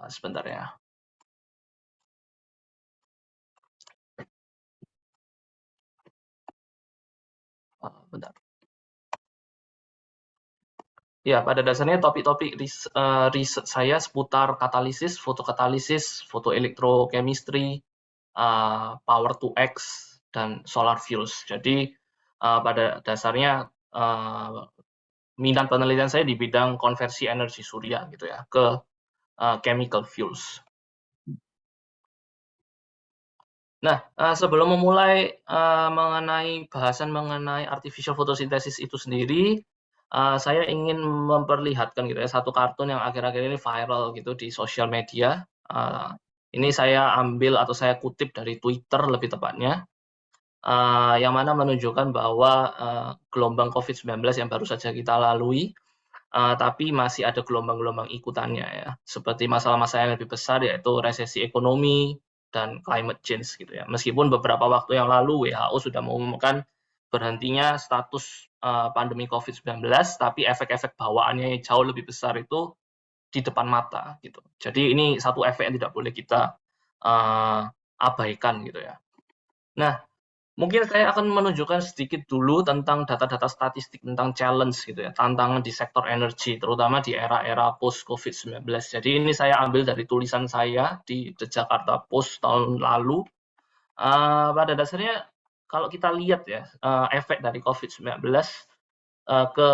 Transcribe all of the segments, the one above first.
Sebentar ya. Bentar. Ya, pada dasarnya topik-topik riset saya seputar katalisis, fotokatalisis, fotoelektrochemistry, power to X, dan solar fuels. Jadi pada dasarnya minat penelitian saya di bidang konversi energi surya gitu ya ke chemical fuels. Nah, sebelum memulai mengenai bahasan mengenai artificial photosynthesis itu sendiri, saya ingin memperlihatkan gitu ya satu kartun yang akhir-akhir ini viral gitu di sosial media. Ini saya ambil atau saya kutip dari Twitter lebih tepatnya, yang mana menunjukkan bahwa gelombang COVID-19 yang baru saja kita lalui, tapi masih ada gelombang-gelombang ikutannya ya, seperti masalah-masalah yang lebih besar yaitu resesi ekonomi dan climate change gitu ya. Meskipun beberapa waktu yang lalu WHO sudah mengumumkan berhentinya status pandemi COVID-19, tapi efek-efek bawaannya yang jauh lebih besar itu di depan mata gitu. Jadi ini satu efek yang tidak boleh kita abaikan gitu ya. Nah, mungkin saya akan menunjukkan sedikit dulu tentang data-data statistik tentang challenge gitu ya, tantangan di sektor energi, terutama di era-era post COVID-19. Jadi ini saya ambil dari tulisan saya di The Jakarta Post tahun lalu. Pada dasarnya kalau kita lihat ya, efek dari COVID-19 ke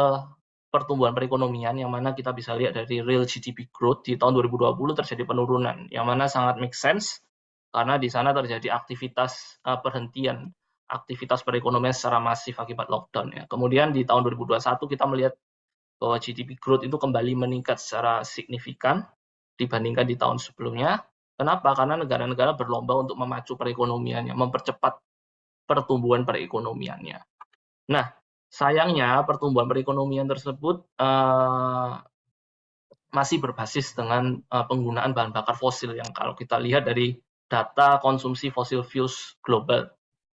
pertumbuhan perekonomian, yang mana kita bisa lihat dari real GDP growth di tahun 2020 terjadi penurunan, yang mana sangat make sense karena di sana terjadi aktivitas perhentian aktivitas perekonomian secara masif akibat lockdown ya. Kemudian di tahun 2021 kita melihat bahwa GDP growth itu kembali meningkat secara signifikan dibandingkan di tahun sebelumnya. Kenapa? Karena negara-negara berlomba untuk memacu perekonomiannya, mempercepat pertumbuhan perekonomiannya. Nah, sayangnya pertumbuhan perekonomian tersebut masih berbasis dengan penggunaan bahan bakar fosil yang kalau kita lihat dari data konsumsi fossil fuels global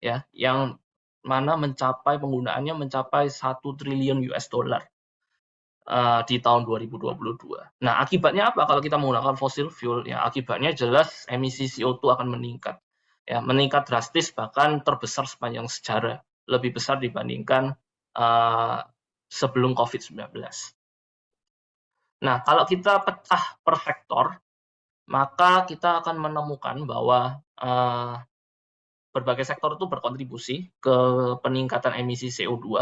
ya, yang mana penggunaannya mencapai 1 triliun US dollar di tahun 2022. Nah, akibatnya apa kalau kita menggunakan fossil fuel? Ya, akibatnya jelas emisi CO2 akan meningkat. Ya, meningkat drastis bahkan terbesar sepanjang sejarah, lebih besar dibandingkan sebelum COVID-19. Nah, kalau kita pecah per sektor, maka kita akan menemukan bahwa berbagai sektor itu berkontribusi ke peningkatan emisi CO2.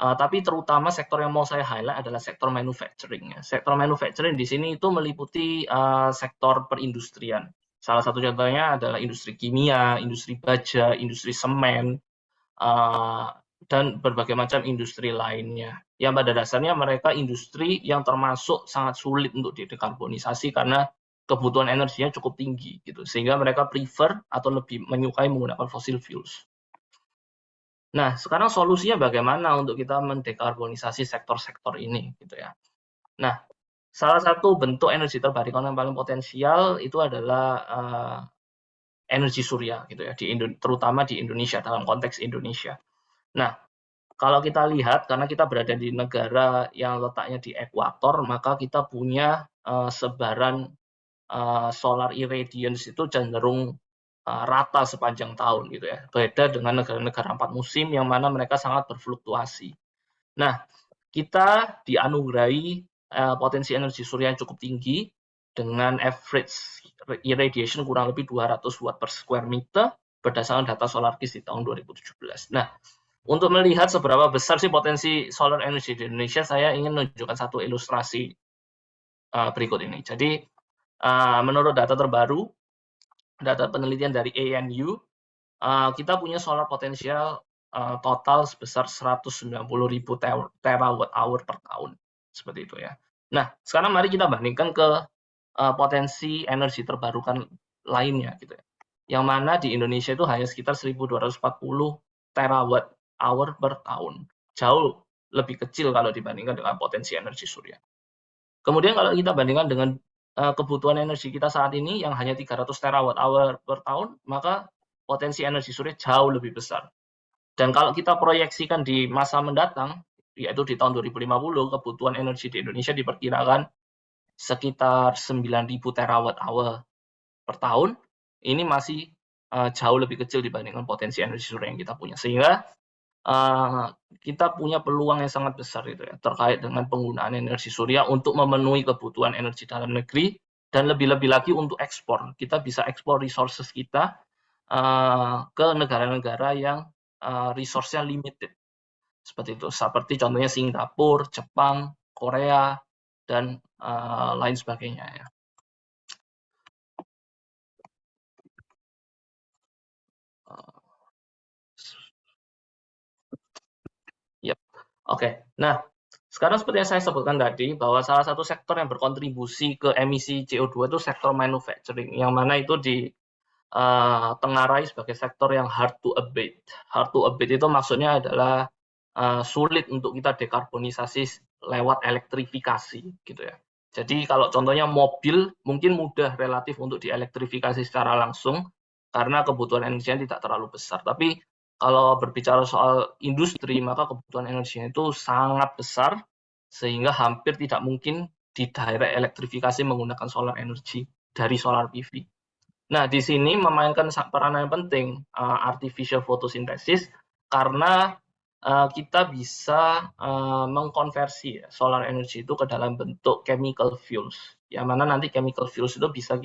Tapi terutama sektor yang mau saya highlight adalah sektor manufacturing. Sektor manufacturing di sini itu meliputi sektor perindustrian. Salah satu contohnya adalah industri kimia, industri baja, industri semen, dan berbagai macam industri lainnya. Yang pada dasarnya mereka industri yang termasuk sangat sulit untuk didekarbonisasi karena kebutuhan energinya cukup tinggi gitu, sehingga mereka prefer atau lebih menyukai menggunakan fossil fuels. Nah, sekarang solusinya bagaimana untuk kita mendekarbonisasi sektor-sektor ini gitu ya. Nah, salah satu bentuk energi terbarukan yang paling potensial itu adalah energi surya gitu ya, terutama di Indonesia, dalam konteks Indonesia. Nah, kalau kita lihat, karena kita berada di negara yang letaknya di ekuator, maka kita punya sebaran solar irradiance itu cenderung rata sepanjang tahun gitu ya. Beda dengan negara-negara 4 musim yang mana mereka sangat berfluktuasi. Nah, kita dianugerahi potensi energi surya yang cukup tinggi dengan average irradiation kurang lebih 200 watt per square meter berdasarkan data SolarKis di tahun 2017. Nah, untuk melihat seberapa besar sih potensi solar energy di Indonesia, saya ingin menunjukkan satu ilustrasi berikut ini. Jadi, menurut data terbaru, data penelitian dari ANU, kita punya solar potensial total sebesar 190.000 terawatt hour per tahun. Seperti itu ya. Nah, sekarang mari kita bandingkan ke potensi energi terbarukan lainnya gitu ya. Yang mana di Indonesia itu hanya sekitar 1.240 terawatt hour per tahun. Jauh lebih kecil kalau dibandingkan dengan potensi energi surya. Kemudian kalau kita bandingkan dengan kebutuhan energi kita saat ini yang hanya 300 terawatt hour per tahun, maka potensi energi surya jauh lebih besar. Dan kalau kita proyeksikan di masa mendatang, yaitu di tahun 2050, kebutuhan energi di Indonesia diperkirakan sekitar 9.000 terawatt-hour per tahun, ini masih jauh lebih kecil dibandingkan potensi energi surya yang kita punya. Sehingga kita punya peluang yang sangat besar gitu ya, terkait dengan penggunaan energi surya untuk memenuhi kebutuhan energi dalam negeri, dan lebih-lebih lagi untuk ekspor. Kita bisa ekspor resources kita ke negara-negara yang resource-nya limited. Seperti itu. Seperti contohnya Singapura, Jepang, Korea, dan lain sebagainya ya. Yep. Oke. Nah, sekarang seperti yang saya sebutkan tadi, bahwa salah satu sektor yang berkontribusi ke emisi CO2 itu sektor manufacturing, yang mana itu ditengarai sebagai sektor yang hard to abate. Hard to abate itu maksudnya adalah sulit untuk kita dekarbonisasi lewat elektrifikasi, gitu ya. Jadi kalau contohnya mobil, mungkin mudah relatif untuk dielektrifikasi secara langsung, karena kebutuhan energinya tidak terlalu besar. Tapi kalau berbicara soal industri, maka kebutuhan energinya itu sangat besar, sehingga hampir tidak mungkin di-direct elektrifikasi menggunakan solar energy dari solar PV. Nah, di sini memainkan peranan yang penting artificial photosynthesis, karena kita bisa mengkonversi solar energy itu ke dalam bentuk chemical fuels, yang mana nanti chemical fuels itu bisa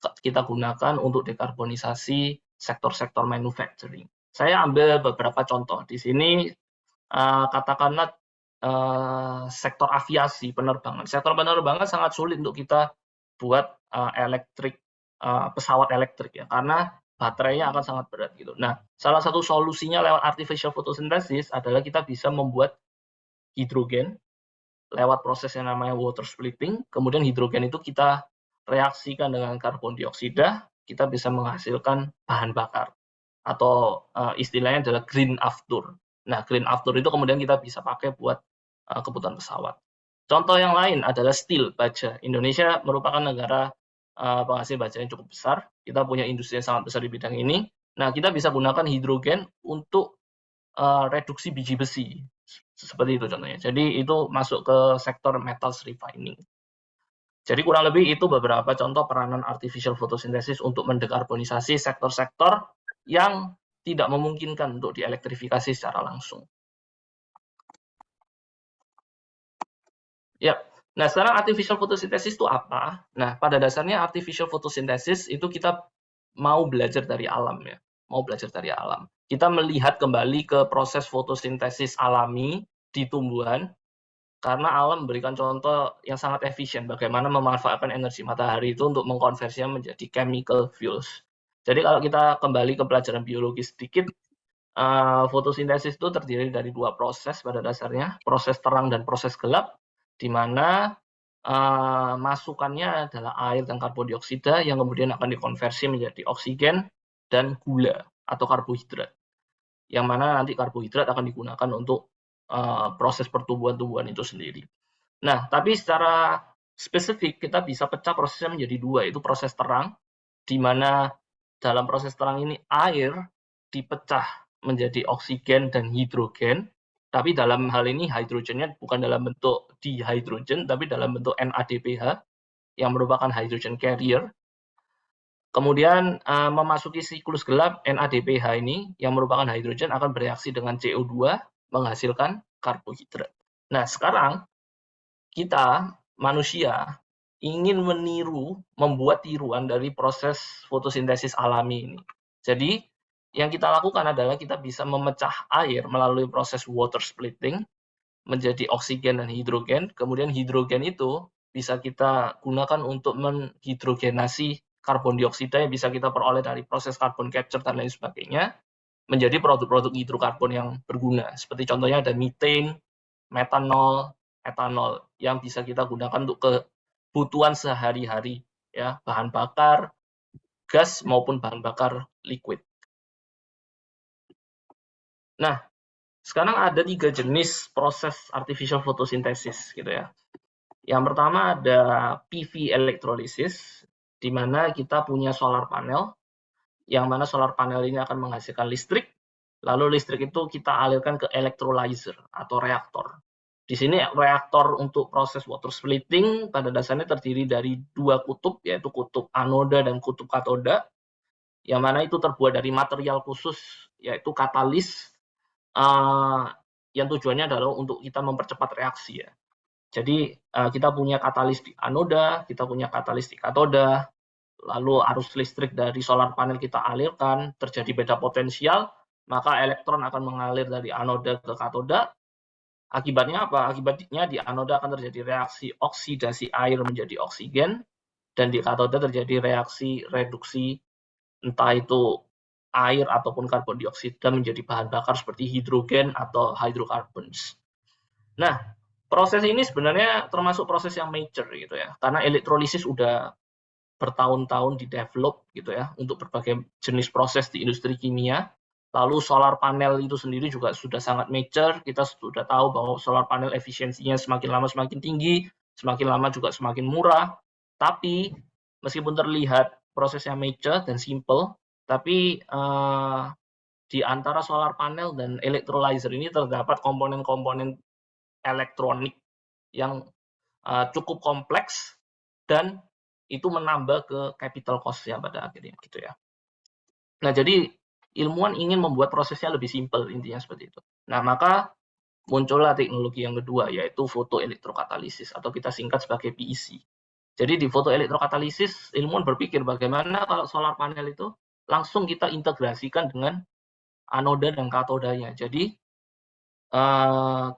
kita gunakan untuk dekarbonisasi sektor-sektor manufacturing. Saya ambil beberapa contoh. Di sini katakanlah sektor aviasi, penerbangan. Sektor penerbangan sangat sulit untuk kita buat pesawat elektrik ya, karena baterainya akan sangat berat gitu. Nah, salah satu solusinya lewat artificial photosynthesis adalah kita bisa membuat hidrogen lewat proses yang namanya water splitting. Kemudian hidrogen itu kita reaksikan dengan karbon dioksida, kita bisa menghasilkan bahan bakar, atau istilahnya adalah green after. Nah, green after itu kemudian kita bisa pakai buat kebutuhan pesawat. Contoh yang lain adalah steel, baja. Indonesia merupakan negara penghasil baja yang cukup besar. Kita punya industri yang sangat besar di bidang ini. Nah, kita bisa gunakan hidrogen untuk reduksi biji besi. Seperti itu contohnya. Jadi itu masuk ke sektor metals refining. Jadi kurang lebih itu beberapa contoh peranan artificial photosynthesis untuk mendekarbonisasi sektor-sektor yang tidak memungkinkan untuk dielektrifikasi secara langsung. Ya, nah sekarang artificial photosynthesis itu apa? Nah, pada dasarnya artificial photosynthesis itu kita mau belajar dari alam ya, mau belajar dari alam. Kita melihat kembali ke proses fotosintesis alami di tumbuhan, karena alam memberikan contoh yang sangat efisien bagaimana memanfaatkan energi matahari itu untuk mengkonversinya menjadi chemical fuels. Jadi kalau kita kembali ke pelajaran biologi sedikit, fotosintesis itu terdiri dari dua proses pada dasarnya, proses terang dan proses gelap, di mana masukannya adalah air dan karbon dioksida yang kemudian akan dikonversi menjadi oksigen dan gula atau karbohidrat, yang mana nanti karbohidrat akan digunakan untuk proses pertumbuhan tumbuhan itu sendiri. Nah, tapi secara spesifik kita bisa pecah prosesnya menjadi dua, yaitu proses terang, di mana dalam proses terang ini air dipecah menjadi oksigen dan hidrogen, tapi dalam hal ini hidrogennya bukan dalam bentuk dihidrogen, tapi dalam bentuk NADPH, yang merupakan hydrogen carrier. Kemudian memasuki siklus gelap, NADPH ini yang merupakan hidrogen akan bereaksi dengan CO2 menghasilkan karbohidrat. Nah, sekarang kita manusia ingin membuat tiruan dari proses fotosintesis alami ini. Jadi yang kita lakukan adalah kita bisa memecah air melalui proses water splitting menjadi oksigen dan hidrogen. Kemudian hidrogen itu bisa kita gunakan untuk menghidrogenasi karbon dioksida yang bisa kita peroleh dari proses carbon capture dan lain sebagainya, menjadi produk-produk hidrokarbon yang berguna. Seperti contohnya ada methane, metanol, etanol yang bisa kita gunakan untuk kebutuhan sehari-hari, ya, bahan bakar, gas maupun bahan bakar liquid. Nah, sekarang ada 3 jenis proses artificial photosynthesis gitu ya. Yang pertama ada PV electrolysis, di mana kita punya solar panel, yang mana solar panel ini akan menghasilkan listrik, lalu listrik itu kita alirkan ke electrolyzer atau reaktor. Di sini reaktor untuk proses water splitting pada dasarnya terdiri dari dua kutub, yaitu kutub anoda dan kutub katoda, yang mana itu terbuat dari material khusus, yaitu katalis, yang tujuannya adalah untuk kita mempercepat reaksi ya. Jadi kita punya katalis di anoda, kita punya katalis di katoda, lalu arus listrik dari solar panel kita alirkan, terjadi beda potensial, maka elektron akan mengalir dari anoda ke katoda. Akibatnya apa? Akibatnya di anoda akan terjadi reaksi oksidasi air menjadi oksigen, dan di katoda terjadi reaksi reduksi entah itu air ataupun karbon dioksida menjadi bahan bakar seperti hidrogen atau hydrocarbons. Nah, proses ini sebenarnya termasuk proses yang major gitu ya, karena elektrolisis udah bertahun-tahun di develop gitu ya untuk berbagai jenis proses di industri kimia. Lalu solar panel itu sendiri juga sudah sangat mature. Kita sudah tahu bahwa solar panel efisiensinya semakin lama semakin tinggi, semakin lama juga semakin murah. Tapi meskipun terlihat prosesnya mature dan simple, tapi di antara solar panel dan electrolyzer ini terdapat komponen-komponen elektronik yang cukup kompleks dan itu menambah ke capital cost-nya pada akhirnya gitu ya. Nah, jadi ilmuwan ingin membuat prosesnya lebih simpel, intinya seperti itu. Nah, maka muncullah teknologi yang kedua, yaitu fotoelektrokatalisis atau kita singkat sebagai PEC. Jadi di fotoelektrokatalisis, ilmuwan berpikir bagaimana kalau solar panel itu langsung kita integrasikan dengan anoda dan katodanya. Jadi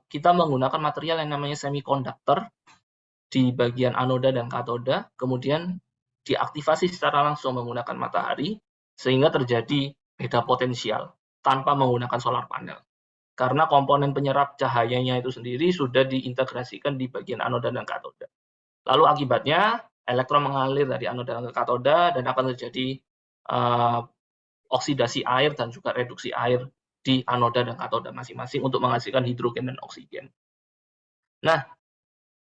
kita menggunakan material yang namanya semikonduktor di bagian anoda dan katoda, kemudian diaktifasi secara langsung menggunakan matahari, sehingga terjadi beda potensial tanpa menggunakan solar panel. Karena komponen penyerap cahayanya itu sendiri sudah diintegrasikan di bagian anoda dan katoda. Lalu akibatnya, elektron mengalir dari anoda ke katoda dan akan terjadi oksidasi air dan juga reduksi air di anoda dan katoda masing-masing untuk menghasilkan hidrogen dan oksigen. Nah,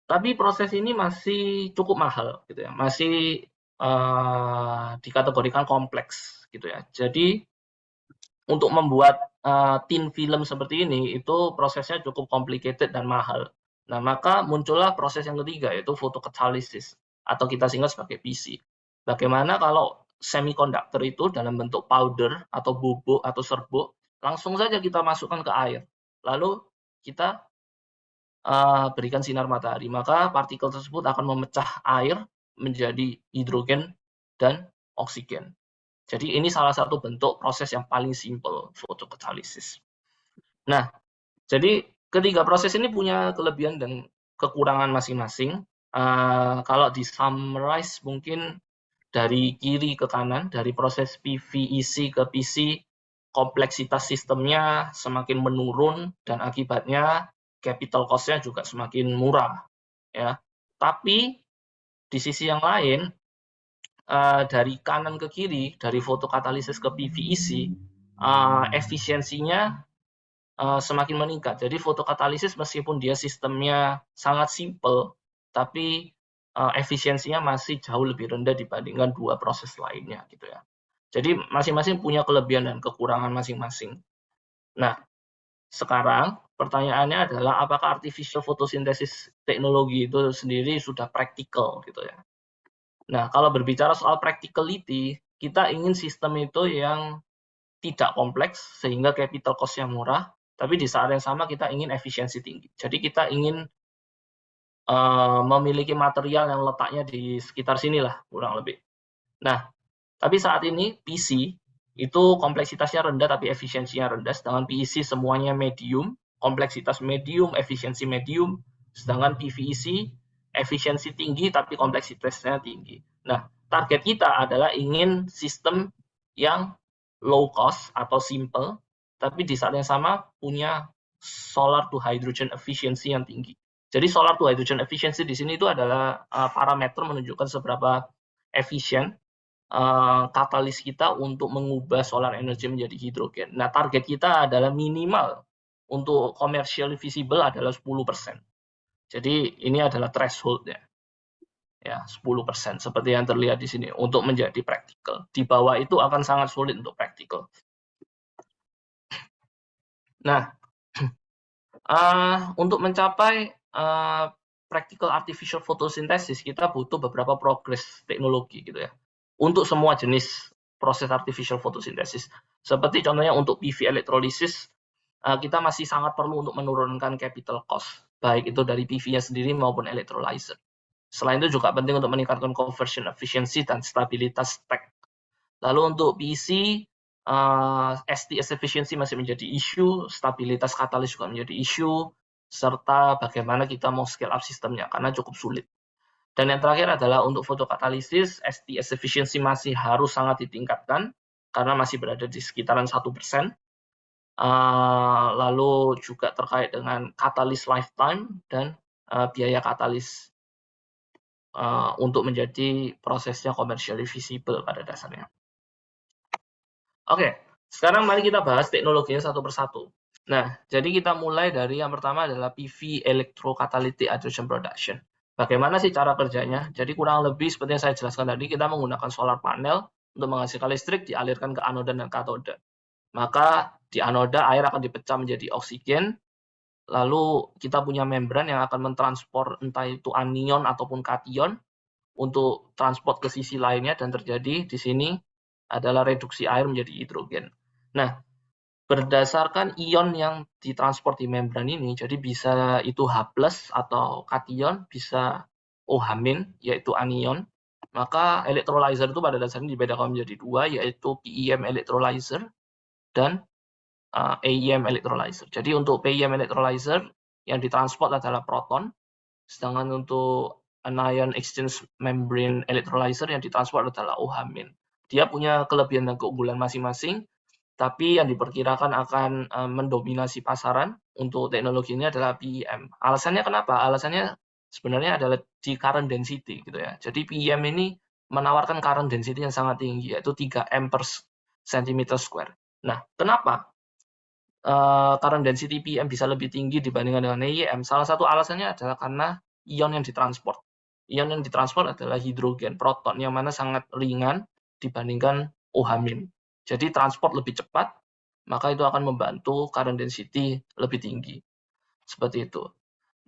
tapi proses ini masih cukup mahal gitu ya, masih dikategorikan kompleks gitu ya. Jadi untuk membuat thin film seperti ini itu prosesnya cukup complicated dan mahal. Nah, maka muncullah proses yang ketiga, yaitu photocatalysis atau kita singkat sebagai PC. Bagaimana kalau semikonduktor itu dalam bentuk powder atau bubuk atau serbuk langsung saja kita masukkan ke air, lalu kita berikan sinar matahari, maka partikel tersebut akan memecah air menjadi hidrogen dan oksigen. Jadi ini salah satu bentuk proses yang paling simpel, photocatalysis. Nah, jadi ketiga proses ini punya kelebihan dan kekurangan masing-masing. Kalau di summarize mungkin dari kiri ke kanan, dari proses PVEC ke PC, kompleksitas sistemnya semakin menurun dan akibatnya capital cost-nya juga semakin murah ya. Tapi di sisi yang lain dari kanan ke kiri, dari fotokatalisis ke PVEC, efisiensinya semakin meningkat. Jadi fotokatalisis meskipun dia sistemnya sangat simple, tapi efisiensinya masih jauh lebih rendah dibandingkan dua proses lainnya gitu ya. Jadi masing-masing punya kelebihan dan kekurangan masing-masing. Nah, sekarang pertanyaannya adalah apakah artificial photosynthesis teknologi itu sendiri sudah praktikal gitu ya. Nah, kalau berbicara soal practicality, kita ingin sistem itu yang tidak kompleks sehingga capital cost-nya murah, tapi di saat yang sama kita ingin efisiensi tinggi. Jadi kita ingin memiliki material yang letaknya di sekitar sinilah kurang lebih. Nah, tapi saat ini PC itu kompleksitasnya rendah tapi efisiensinya rendah, sedangkan PEC semuanya medium, kompleksitas medium, efisiensi medium, sedangkan PVEC efisiensi tinggi tapi kompleksitasnya tinggi. Nah, target kita adalah ingin sistem yang low cost atau simple, tapi di saat yang sama punya solar to hydrogen efficiency yang tinggi. Jadi solar to hydrogen efficiency di sini itu adalah parameter menunjukkan seberapa efisien katalis kita untuk mengubah solar energy menjadi hidrogen. Nah, target kita adalah minimal untuk commercially visible adalah 10%. Jadi ini adalah threshold-nya. Ya, 10% seperti yang terlihat di sini untuk menjadi praktikal. Di bawah itu akan sangat sulit untuk praktikal. Nah, Untuk mencapai practical artificial photosynthesis, kita butuh beberapa progres teknologi gitu ya. Untuk semua jenis proses artificial photosynthesis. Seperti contohnya untuk PV electrolysis, kita masih sangat perlu untuk menurunkan capital cost, baik itu dari PV-nya sendiri maupun electrolyzer. Selain itu juga penting untuk meningkatkan conversion efficiency dan stabilitas stack. Lalu untuk PC, STS efficiency masih menjadi isu, stabilitas katalis juga menjadi isu, serta bagaimana kita mau scale up sistemnya, karena cukup sulit. Dan yang terakhir adalah untuk fotokatalisis, STS efficiency masih harus sangat ditingkatkan, karena masih berada di sekitaran 1%. Lalu juga terkait dengan katalis lifetime dan biaya katalis untuk menjadi prosesnya commercially visible pada dasarnya. Oke, sekarang mari kita bahas teknologinya satu persatu. Nah, jadi kita mulai dari yang pertama adalah PV Electrocatalytic Hydrogen Production. Bagaimana sih cara kerjanya? Jadi kurang lebih seperti yang saya jelaskan tadi, kita menggunakan solar panel untuk menghasilkan listrik dialirkan ke anoda dan katoda. Maka di anoda air akan dipecah menjadi oksigen, lalu kita punya membran yang akan mentransport entah itu anion ataupun kation untuk transport ke sisi lainnya, dan terjadi di sini adalah reduksi air menjadi hidrogen. Nah, berdasarkan ion yang ditransport di membran ini, jadi bisa itu H+ atau kation, bisa OH-, yaitu anion. Maka electrolyzer itu pada dasarnya dibedakan menjadi dua, yaitu PEM electrolyzer dan AEM electrolyzer. Jadi untuk PEM electrolyzer yang ditransport adalah proton, sedangkan untuk anion exchange membrane electrolyzer yang ditransport adalah OH-. Dia punya kelebihan dan keunggulan masing-masing, tapi yang diperkirakan akan mendominasi pasaran untuk teknologi ini adalah PEM. Alasannya kenapa? Alasannya sebenarnya adalah di current density gitu ya. Jadi PEM ini menawarkan current density yang sangat tinggi, yaitu 3 A/cm². Nah, kenapa current density PEM bisa lebih tinggi dibandingkan dengan AEM? Salah satu alasannya adalah karena ion yang ditransport. Ion yang ditransport adalah hidrogen, proton, yang mana sangat ringan dibandingkan OH-. Jadi transport lebih cepat, maka itu akan membantu current density lebih tinggi. Seperti itu.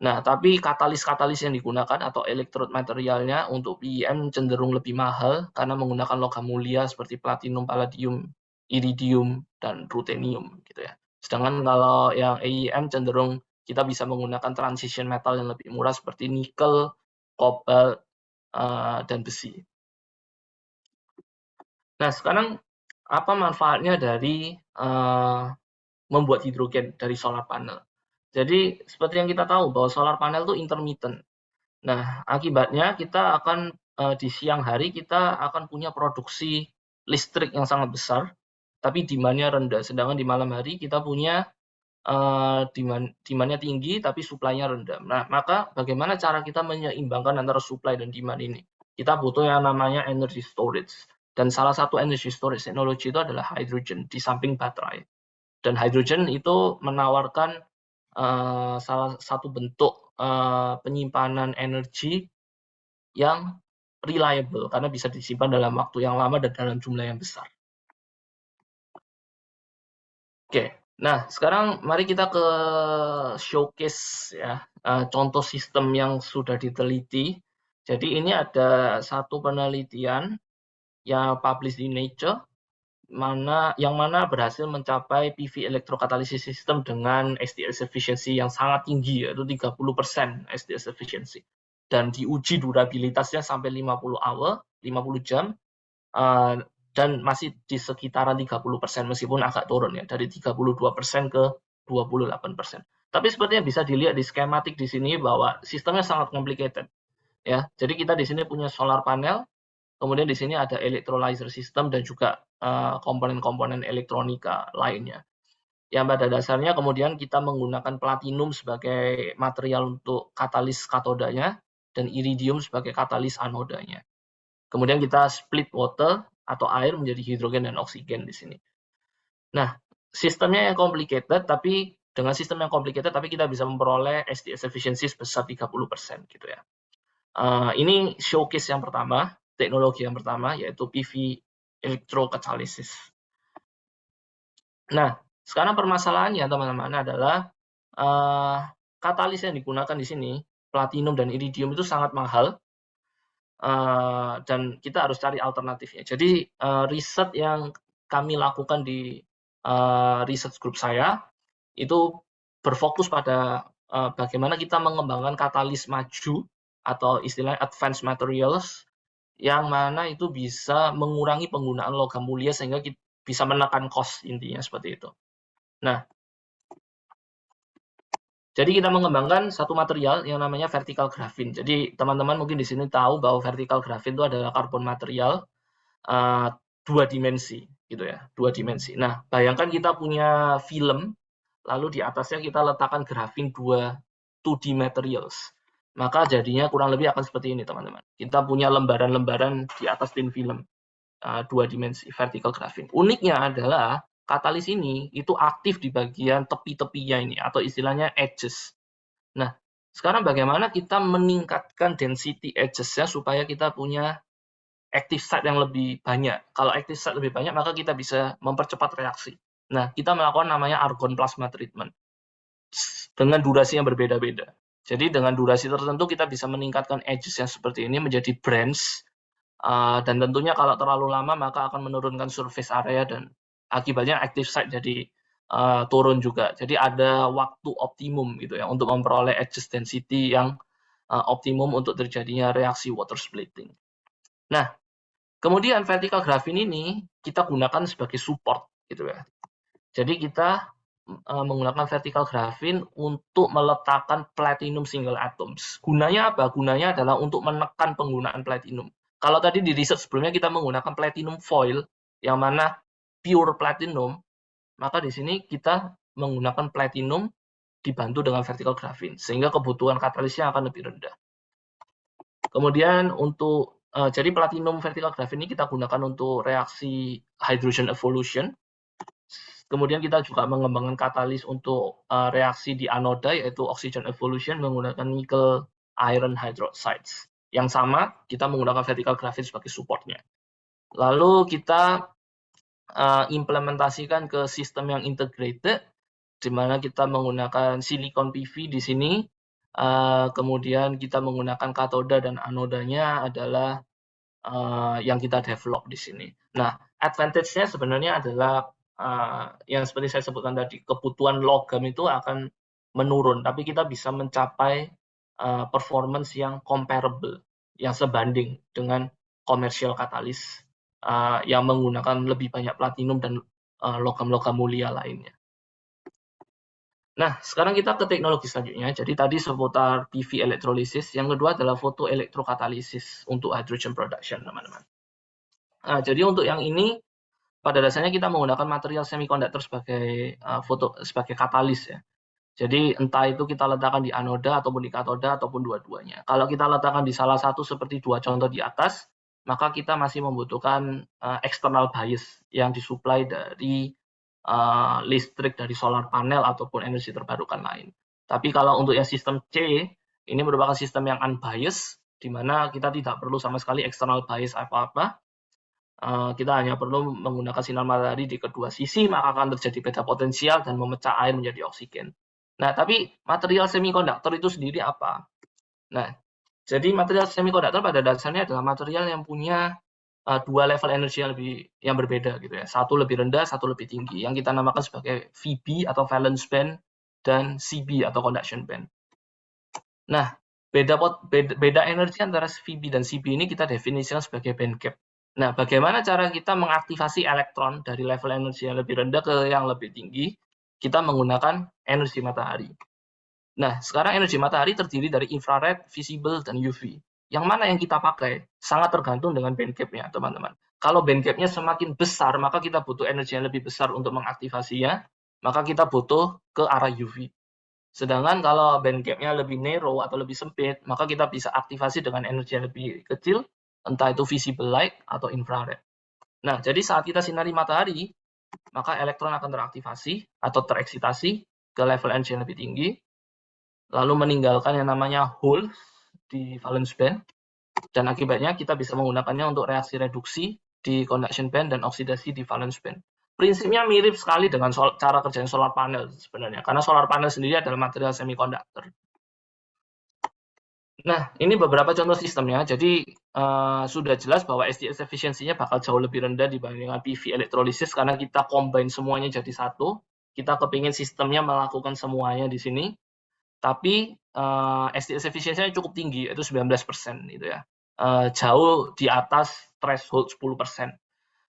Nah, tapi katalis-katalis yang digunakan atau elektrod materialnya untuk PEM cenderung lebih mahal karena menggunakan logam mulia seperti platinum, palladium, iridium, dan ruthenium gitu ya. Sedangkan kalau yang AEM cenderung kita bisa menggunakan transition metal yang lebih murah seperti nikel, kobalt, dan besi. Nah, sekarang apa manfaatnya dari membuat hidrogen dari solar panel? Jadi seperti yang kita tahu bahwa solar panel itu intermittent. Nah, akibatnya kita akan di siang hari kita akan punya produksi listrik yang sangat besar, tapi demand-nya rendah. Sedangkan di malam hari kita punya demand-nya tinggi, tapi supply-nya rendah. Nah, maka bagaimana cara kita menyeimbangkan antara supply dan demand ini? Kita butuh yang namanya energy storage. Dan salah satu energy storage technology itu adalah hydrogen di samping baterai. Dan hydrogen itu menawarkan salah satu bentuk penyimpanan energi yang reliable karena bisa disimpan dalam waktu yang lama dan dalam jumlah yang besar. Oke, nah sekarang mari kita ke showcase ya, contoh sistem yang sudah diteliti. Jadi ini ada satu penelitian yang published di Nature, yang mana berhasil mencapai PV electrocatalysis system dengan STS efficiency yang sangat tinggi, yaitu 30% STS efficiency. Dan diuji durabilitasnya sampai 50 jam, dan masih di sekitaran 30%, meskipun agak turun ya, dari 32% ke 28%. Tapi sepertinya bisa dilihat di skematik di sini bahwa sistemnya sangat complicated. Ya, jadi kita di sini punya solar panel, kemudian di sini ada electrolyzer system dan juga komponen-komponen elektronika lainnya. Yang pada dasarnya kemudian kita menggunakan platinum sebagai material untuk katalis katodanya dan iridium sebagai katalis anodanya. Kemudian kita split water atau air menjadi hidrogen dan oksigen di sini. Nah, sistemnya yang complicated, tapi dengan sistem yang complicated tapi kita bisa memperoleh STS efficiency sebesar 30% gitu ya. Ini showcase yang pertama, teknologi yang pertama, yaitu PV electrocatalysis. Nah, sekarang permasalahannya teman-teman adalah katalis yang digunakan di sini, platinum dan iridium itu sangat mahal, dan kita harus cari alternatifnya. Jadi riset yang kami lakukan di research group saya itu berfokus pada bagaimana kita mengembangkan katalis maju atau istilahnya advanced materials yang mana itu bisa mengurangi penggunaan logam mulia sehingga kita bisa menekan cost, intinya seperti itu. Nah, jadi kita mengembangkan satu material yang namanya vertical graphene. Jadi teman-teman mungkin di sini tahu bahwa vertical graphene itu adalah karbon material dua dimensi, gitu ya, dua dimensi. Nah, bayangkan kita punya film, lalu di atasnya kita letakkan graphene 2D materials. Maka jadinya kurang lebih akan seperti ini, teman-teman. Kita punya lembaran-lembaran di atas tin film, dua dimensi, vertical graphene. Uniknya adalah katalis ini itu aktif di bagian tepi-tepinya ini, atau istilahnya edges. Nah, sekarang bagaimana kita meningkatkan density edges-nya supaya kita punya active site yang lebih banyak. Kalau active site lebih banyak, maka kita bisa mempercepat reaksi. Nah, kita melakukan namanya argon plasma treatment dengan durasi yang berbeda-beda. Jadi dengan durasi tertentu kita bisa meningkatkan edges yang seperti ini menjadi branch, dan tentunya kalau terlalu lama maka akan menurunkan surface area dan akibatnya active site jadi turun juga. Jadi ada waktu optimum gitu ya untuk memperoleh edges density yang optimum untuk terjadinya reaksi water splitting. Nah, kemudian vertical graphene ini kita gunakan sebagai support gitu ya. Jadi kita menggunakan vertical graphene untuk meletakkan platinum single atoms. Gunanya apa? Gunanya adalah untuk menekan penggunaan platinum. Kalau tadi di riset sebelumnya kita menggunakan platinum foil yang mana pure platinum, maka di sini kita menggunakan platinum dibantu dengan vertical graphene sehingga kebutuhan katalisnya akan lebih rendah. Kemudian untuk jadi platinum vertical graphene ini kita gunakan untuk reaksi hydrogen evolution. Kemudian kita juga mengembangkan katalis untuk reaksi di anoda yaitu oxygen evolution menggunakan nickel iron hydroxides. Yang sama, kita menggunakan vertical graphene sebagai supportnya. Lalu kita implementasikan ke sistem yang integrated, di mana kita menggunakan silikon PV di sini. Kemudian kita menggunakan katoda dan anodanya adalah yang kita develop di sini. Nah, advantage-nya sebenarnya adalah yang seperti saya sebutkan tadi, kebutuhan logam itu akan menurun, tapi kita bisa mencapai performance yang comparable, yang sebanding dengan komersial katalis yang menggunakan lebih banyak platinum dan logam-logam mulia lainnya. Nah, sekarang kita ke teknologi selanjutnya. Jadi tadi seputar PV electrolysis, yang kedua adalah photoelectrokatalisis untuk hydrogen production, teman-teman. Nah, jadi untuk yang ini pada dasarnya kita menggunakan material semikonduktor sebagai katalis ya. Jadi entah itu kita letakkan di anoda ataupun di katoda ataupun dua-duanya. Kalau kita letakkan di salah satu seperti dua contoh di atas, maka kita masih membutuhkan external bias yang disuplai dari listrik dari solar panel ataupun energi terbarukan lain. Tapi kalau untuk yang sistem C, ini merupakan sistem yang unbiased, di mana kita tidak perlu sama sekali external bias apa-apa. Kita hanya perlu menggunakan sinar matahari di kedua sisi, maka akan terjadi beda potensial dan memecah air menjadi oksigen. Nah, tapi material semikonduktor itu sendiri apa? Nah, jadi material semikonduktor pada dasarnya adalah material yang punya dua level energi yang berbeda gitu ya. Satu lebih rendah, satu lebih tinggi. Yang kita namakan sebagai VB atau valence band dan CB atau conduction band. Nah, beda energi antara VB dan CB ini kita definisikan sebagai band gap. Nah, bagaimana cara kita mengaktifasi elektron dari level energi yang lebih rendah ke yang lebih tinggi? Kita menggunakan energi matahari. Nah, sekarang energi matahari terdiri dari infrared, visible, dan UV. Yang mana yang kita pakai sangat tergantung dengan band gap-nya, teman-teman. Kalau band gap-nya semakin besar, maka kita butuh energi yang lebih besar untuk mengaktifasinya, maka kita butuh ke arah UV. Sedangkan kalau band gap-nya lebih narrow atau lebih sempit, maka kita bisa aktivasi dengan energi yang lebih kecil, entah itu visible light atau infrared. Nah, jadi saat kita sinari matahari, maka elektron akan teraktivasi atau tereksitasi ke level energi yang lebih tinggi, lalu meninggalkan yang namanya hole di valence band, dan akibatnya kita bisa menggunakannya untuk reaksi reduksi di conduction band dan oksidasi di valence band. prinsipnya mirip sekali dengan cara kerjanya solar panel sebenarnya, karena solar panel sendiri adalah material semikonduktor. Nah, ini beberapa contoh sistemnya. Jadi, sudah jelas bahwa SDS efisiensinya bakal jauh lebih rendah dibandingkan PV elektrolisis karena kita combine semuanya jadi satu. Kita kepingin sistemnya melakukan semuanya di sini, tapi SDS efisiensinya cukup tinggi, yaitu 19% gitu ya. Jauh di atas threshold 10%,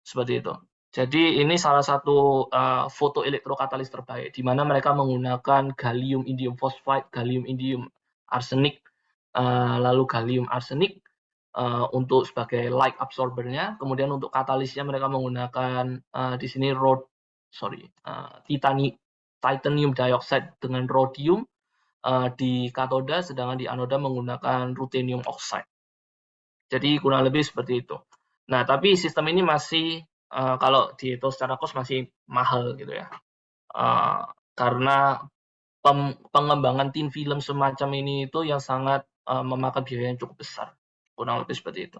seperti itu. Jadi ini salah satu fotoelektrokatalis terbaik, di mana mereka menggunakan gallium indium phosphide, gallium indium arsenik, lalu gallium arsenik untuk sebagai light absorbernya. Kemudian untuk katalisnya mereka menggunakan di sini titanium dioxide dengan rhodium di katoda, sedangkan di anoda menggunakan ruthenium oxide. Jadi kurang lebih seperti itu. Nah, tapi sistem ini masih kalau dihitung secara cost masih mahal gitu ya. Karena pengembangan thin film semacam ini itu yang sangat memakan biaya yang cukup besar. Kurang lebih seperti itu.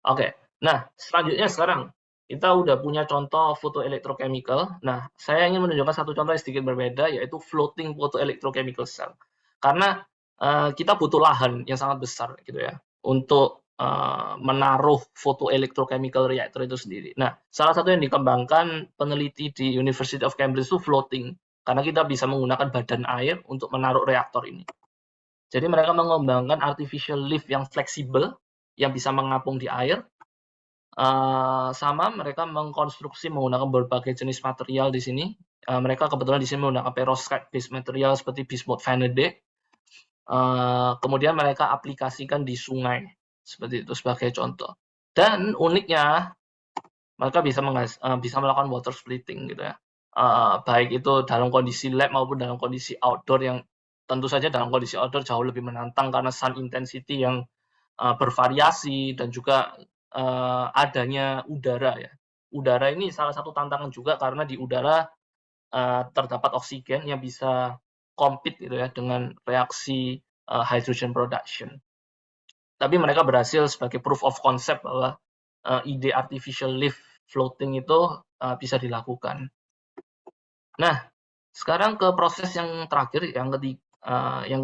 Oke, nah selanjutnya sekarang kita udah punya contoh photoelectrochemical. Nah, saya ingin menunjukkan satu contoh yang sedikit berbeda, yaitu floating photoelectrochemical cell. Karena kita butuh lahan yang sangat besar gitu ya untuk menaruh photoelectrochemical reactor itu sendiri. Nah, salah satu yang dikembangkan peneliti di University of Cambridge itu floating, karena kita bisa menggunakan badan air untuk menaruh reaktor ini. Jadi mereka mengembangkan artificial lift yang fleksibel, yang bisa mengapung di air. Sama mereka mengkonstruksi menggunakan berbagai jenis material di sini. Mereka kebetulan di sini menggunakan perovskite based material seperti bismuth vanadium. Kemudian mereka aplikasikan di sungai seperti itu sebagai contoh. Dan uniknya mereka bisa melakukan water splitting gitu ya. Baik itu dalam kondisi lab maupun dalam kondisi outdoor, yang tentu saja dalam kondisi outdoor jauh lebih menantang karena sun intensity yang bervariasi dan juga adanya udara ya. Udara ini salah satu tantangan juga karena di udara terdapat oksigen yang bisa compete gitu ya dengan reaksi hydrogen production. Tapi mereka berhasil sebagai proof of concept bahwa ide artificial lift floating itu bisa dilakukan. Nah, sekarang ke proses yang terakhir, yang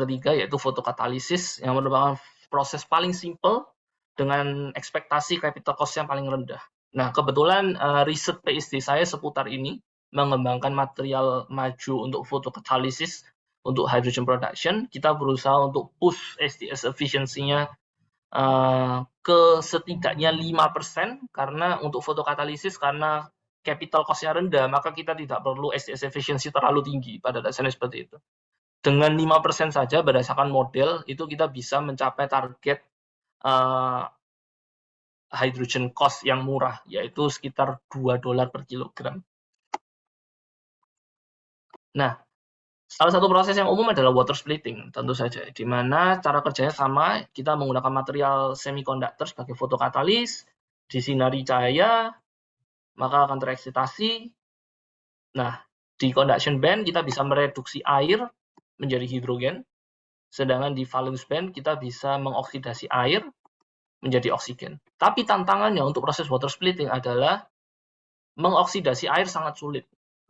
ketiga yaitu fotokatalisis, yang merupakan proses paling simple dengan ekspektasi capital cost yang paling rendah. Nah, kebetulan riset PhD saya seputar ini, mengembangkan material maju untuk fotokatalisis untuk hydrogen production. Kita berusaha untuk push SDS efficiency-nya ke setidaknya 5%, karena untuk fotokatalisis, karena capital cost-nya rendah, maka kita tidak perlu SDS efficiency terlalu tinggi, pada dasarnya seperti itu. Dengan 5% saja berdasarkan model, itu kita bisa mencapai target hydrogen cost yang murah, yaitu sekitar $2 per kilogram. Nah, salah satu proses yang umum adalah water splitting, tentu saja, di mana cara kerjanya sama, kita menggunakan material semikonduktor sebagai fotokatalis, disinari cahaya, maka akan tereksitasi. Nah, di conduction band kita bisa mereduksi air menjadi hidrogen, sedangkan di valence band kita bisa mengoksidasi air menjadi oksigen. Tapi tantangannya untuk proses water splitting adalah mengoksidasi air sangat sulit,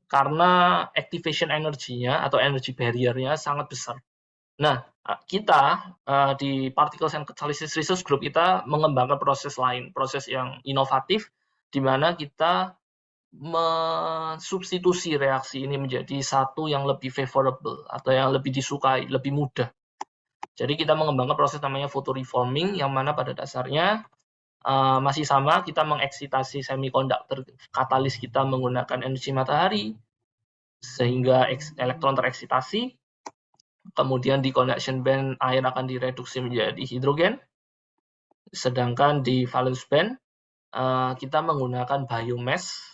karena activation energinya atau energy barrier-nya sangat besar. Nah, kita di Particles and Catalysis Research Group kita mengembangkan proses lain, proses yang inovatif, di mana kita mensubstitusi reaksi ini menjadi satu yang lebih favorable atau yang lebih disukai, lebih mudah. Jadi kita mengembangkan proses namanya photoreforming, yang mana pada dasarnya masih sama, kita mengeksitasi semikonduktor katalis kita menggunakan energi matahari, sehingga elektron tereksitasi. Kemudian di conduction band air akan direduksi menjadi hidrogen, sedangkan di valence band kita menggunakan biomass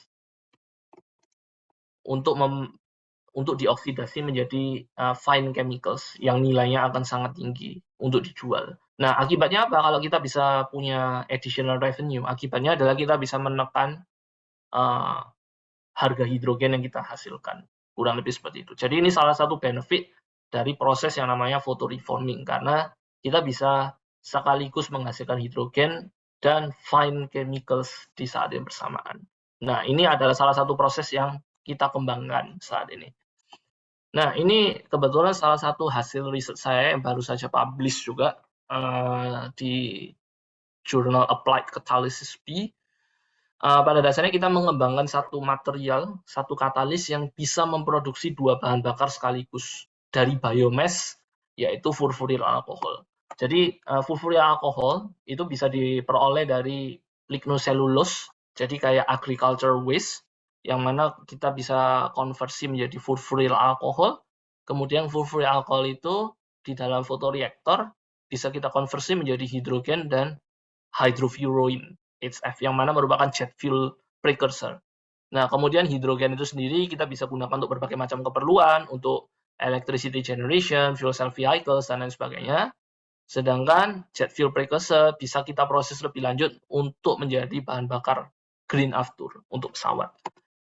untuk dioksidasi menjadi fine chemicals yang nilainya akan sangat tinggi untuk dijual. Nah, akibatnya apa kalau kita bisa punya additional revenue? Akibatnya adalah kita bisa menekan harga hidrogen yang kita hasilkan. Kurang lebih seperti itu. Jadi ini salah satu benefit dari proses yang namanya photoreforming, karena kita bisa sekaligus menghasilkan hidrogen dan fine chemicals di saat yang bersamaan. Nah, ini adalah salah satu proses yang kita kembangkan saat ini. Nah, ini kebetulan salah satu hasil riset saya yang baru saja publish juga di Journal Applied Catalysis B. Pada dasarnya kita mengembangkan satu material, satu katalis yang bisa memproduksi dua bahan bakar sekaligus dari biomass, yaitu furfuryl alkohol. Jadi furfuryl alkohol itu bisa diperoleh dari lignocellulose, jadi kayak agriculture waste, yang mana kita bisa konversi menjadi furfuryl alkohol. Kemudian furfuryl alkohol itu di dalam fotoreaktor bisa kita konversi menjadi hidrogen dan hydrofuroin HF, yang mana merupakan jet fuel precursor. Nah, kemudian hidrogen itu sendiri kita bisa gunakan untuk berbagai macam keperluan, untuk electricity generation, fuel cell vehicles, dan lain sebagainya. Sedangkan jet fuel precursor bisa kita proses lebih lanjut untuk menjadi bahan bakar green after untuk pesawat.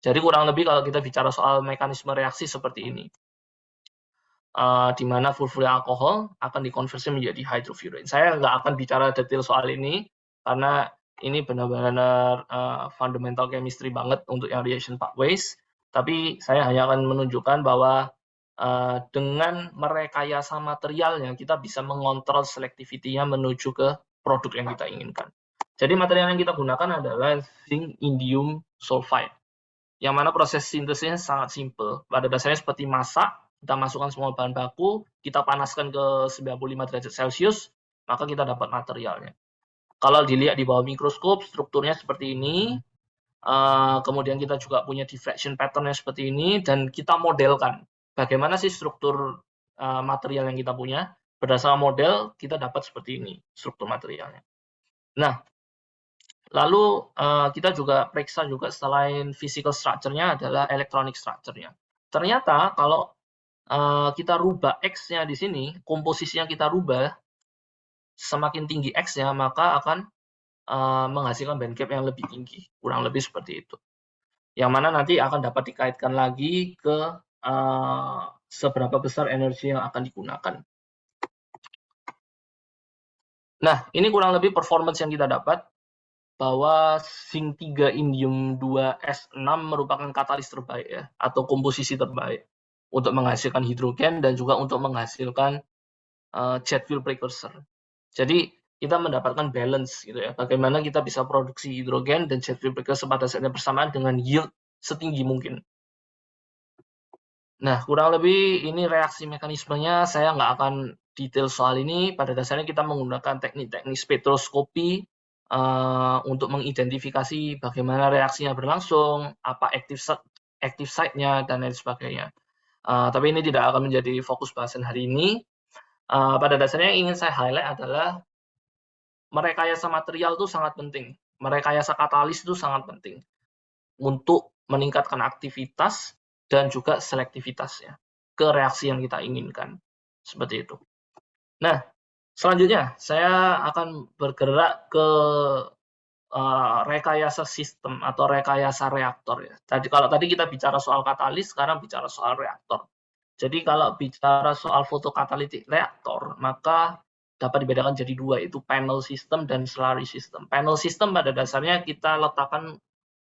Jadi kurang lebih kalau kita bicara soal mekanisme reaksi seperti ini. Di mana furfuryl alkohol akan dikonversi menjadi hydrofuroin. Saya nggak akan bicara detail soal ini, karena ini benar-benar fundamental chemistry banget untuk yang reaction pathways. Tapi saya hanya akan menunjukkan bahwa dengan merekayasa materialnya, kita bisa mengontrol selectivity-nya menuju ke produk yang kita inginkan. Jadi material yang kita gunakan adalah zinc indium sulfide, yang mana proses sintesisnya sangat simple. Pada dasarnya seperti masak, kita masukkan semua bahan baku, kita panaskan ke 95 derajat Celcius, maka kita dapat materialnya. Kalau dilihat di bawah mikroskop, strukturnya seperti ini. Kemudian kita juga punya diffraction pattern-nya seperti ini, dan kita modelkan bagaimana sih struktur material yang kita punya. Berdasarkan model, kita dapat seperti ini struktur materialnya. Nah, lalu kita juga periksa juga selain physical structure-nya adalah electronic structure-nya. Ternyata kalau kita rubah X-nya di sini, komposisinya kita rubah, semakin tinggi X-nya, maka akan menghasilkan band gap yang lebih tinggi. Kurang lebih seperti itu. Yang mana nanti akan dapat dikaitkan lagi ke seberapa besar energi yang akan digunakan. Nah, ini kurang lebih performance yang kita dapat, bahwa zinc 3 indium 2 S6 merupakan katalis terbaik ya, atau komposisi terbaik untuk menghasilkan hidrogen dan juga untuk menghasilkan jet fuel precursor. Jadi kita mendapatkan balance gitu ya, bagaimana kita bisa produksi hidrogen dan jet fuel precursor pada saat yang bersamaan dengan yield setinggi mungkin. Nah, kurang lebih ini reaksi mekanismenya, saya nggak akan detail soal ini. Pada dasarnya kita menggunakan teknik-teknik spektroskopi untuk mengidentifikasi bagaimana reaksinya berlangsung, apa active site-nya, dan lain sebagainya. Tapi ini tidak akan menjadi fokus bahasan hari ini. Pada dasarnya yang ingin saya highlight adalah merekayasa material itu sangat penting. Merekayasa katalis itu sangat penting untuk meningkatkan aktivitas dan juga selektivitasnya ke reaksi yang kita inginkan. Seperti itu. Nah, selanjutnya saya akan bergerak ke rekayasa sistem atau rekayasa reaktor ya. Kalau tadi kita bicara soal katalis, sekarang bicara soal reaktor. Jadi kalau bicara soal fotokatalitik reaktor, maka dapat dibedakan jadi dua, itu panel system dan slurry system. Panel system pada dasarnya kita letakkan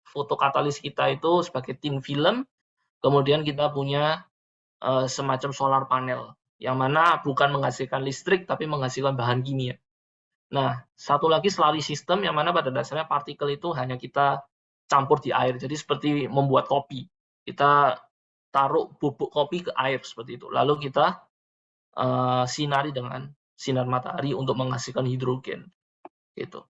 fotokatalis kita itu sebagai thin film, kemudian kita punya semacam solar panel, yang mana bukan menghasilkan listrik, tapi menghasilkan bahan kimia. Nah, satu lagi slurry system, yang mana pada dasarnya partikel itu hanya kita campur di air. Jadi seperti membuat kopi. Kita taruh bubuk kopi ke air seperti itu. Lalu kita sinari dengan sinar matahari untuk menghasilkan hidrogen. Gitu.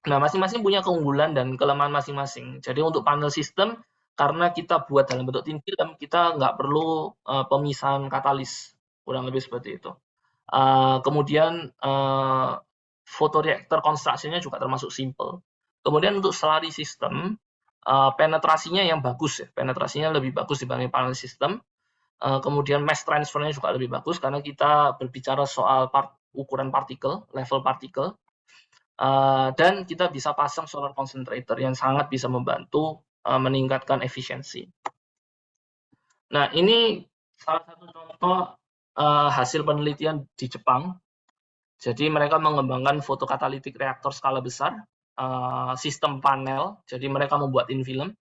Nah, masing-masing punya keunggulan dan kelemahan masing-masing. Jadi untuk panel system, karena kita buat dalam bentuk thin film, kita nggak perlu pemisahan katalis. Kurang lebih seperti itu. Kemudian fotoreaktor construction-nya juga termasuk simple. Kemudian untuk slurry system, penetrasinya yang bagus ya, penetrasinya lebih bagus dibanding panel system. Kemudian mass transfer-nya juga lebih bagus karena kita berbicara soal ukuran partikel, level partikel. Dan kita bisa pasang solar concentrator yang sangat bisa membantu meningkatkan efisiensi. Nah, ini salah satu contoh hasil penelitian di Jepang. Jadi mereka mengembangkan fotokatalitik reaktor skala besar, sistem panel, jadi mereka membuat thin film,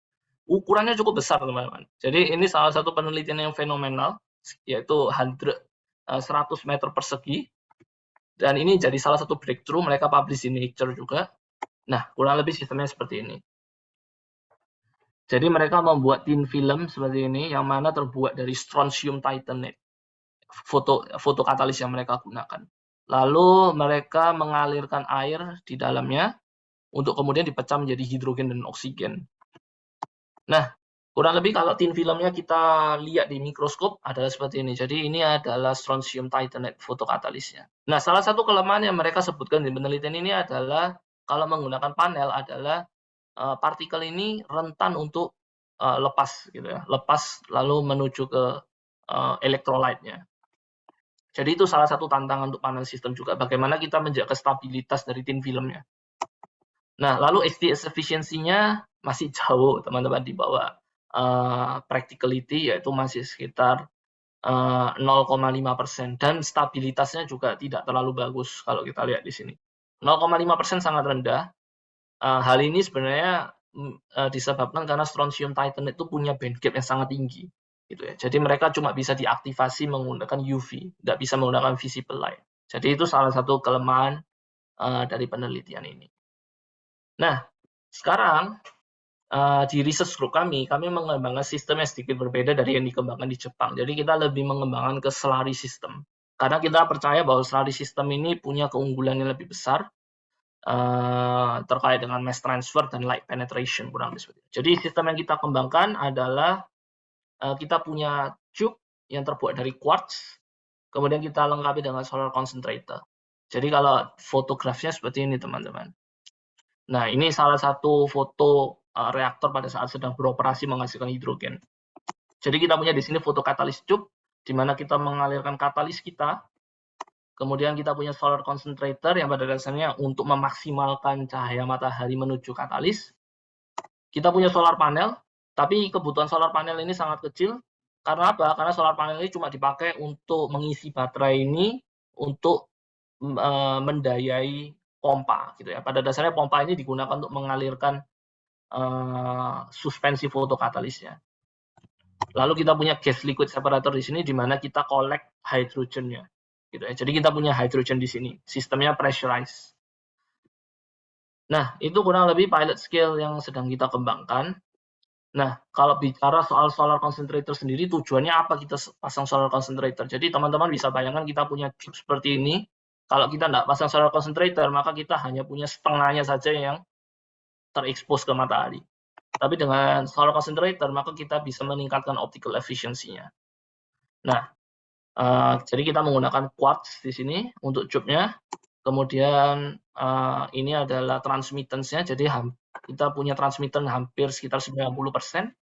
ukurannya cukup besar teman-teman. Jadi ini salah satu penelitian yang fenomenal, yaitu 100 meter persegi, dan ini jadi salah satu breakthrough, mereka publish di Nature juga. Nah, kurang lebih sistemnya seperti ini. Jadi mereka membuat thin film seperti ini, yang mana terbuat dari strontium titanate, fotokatalis yang mereka gunakan. Lalu mereka mengalirkan air di dalamnya untuk kemudian dipecah menjadi hidrogen dan oksigen. Nah, kurang lebih kalau thin filmnya kita lihat di mikroskop adalah seperti ini. Jadi ini adalah strontium titanate fotokatalisnya. Nah, salah satu kelemahan yang mereka sebutkan di penelitian ini adalah kalau menggunakan panel adalah partikel ini rentan untuk lepas gitu ya, lepas lalu menuju ke elektrolyte-nya. Jadi itu salah satu tantangan untuk panel sistem juga, bagaimana kita menjaga stabilitas dari thin filmnya. Nah, lalu SDS efficiency-nya masih jauh, teman-teman, di bawah practicality, yaitu masih sekitar 0,5%, dan stabilitasnya juga tidak terlalu bagus kalau kita lihat di sini. 0,5% sangat rendah. Hal ini sebenarnya disebabkan karena strontium titanate itu punya band gap yang sangat tinggi. Gitu ya. Jadi mereka cuma bisa diaktifasi menggunakan UV, nggak bisa menggunakan visible light. Jadi itu salah satu kelemahan dari penelitian ini. Nah, sekarang di research group kami mengembangkan sistem yang sedikit berbeda dari yang dikembangkan di Jepang. Jadi kita lebih mengembangkan ke slurry system. Karena kita percaya bahwa slurry system ini punya keunggulan yang lebih besar terkait dengan mass transfer dan light penetration, kurang lebih seperti itu. Jadi sistem yang kita kembangkan adalah kita punya tube yang terbuat dari quartz, kemudian kita lengkapi dengan solar concentrator. Jadi kalau fotografnya seperti ini, teman-teman. Nah, ini salah satu foto reaktor pada saat sedang beroperasi menghasilkan hidrogen. Jadi kita punya di sini fotokatalis tube, di mana kita mengalirkan katalis kita. Kemudian kita punya solar concentrator yang pada dasarnya untuk memaksimalkan cahaya matahari menuju katalis. Kita punya solar panel, tapi kebutuhan solar panel ini sangat kecil. Karena apa? Karena solar panel ini cuma dipakai untuk mengisi baterai ini untuk mendayai pompa, gitu ya. Pada dasarnya pompa ini digunakan untuk mengalirkan suspensi fotokatalisnya. Lalu kita punya gas liquid separator di sini, di mana kita collect hidrogennya. Gitu ya. Jadi kita punya hidrogen di sini, sistemnya pressurized. Nah, itu kurang lebih pilot scale yang sedang kita kembangkan. Nah, kalau bicara soal solar concentrator sendiri, tujuannya apa kita pasang solar concentrator? Jadi teman-teman bisa bayangkan kita punya tube seperti ini. Kalau kita nggak pasang solar concentrator, maka kita hanya punya setengahnya saja yang terekspos ke matahari. Tapi dengan solar concentrator, maka kita bisa meningkatkan optical efficiency-nya. Nah, jadi kita menggunakan quartz di sini untuk tube-nya. Kemudian ini adalah transmittance-nya, jadi kita punya transmittance hampir sekitar 90%.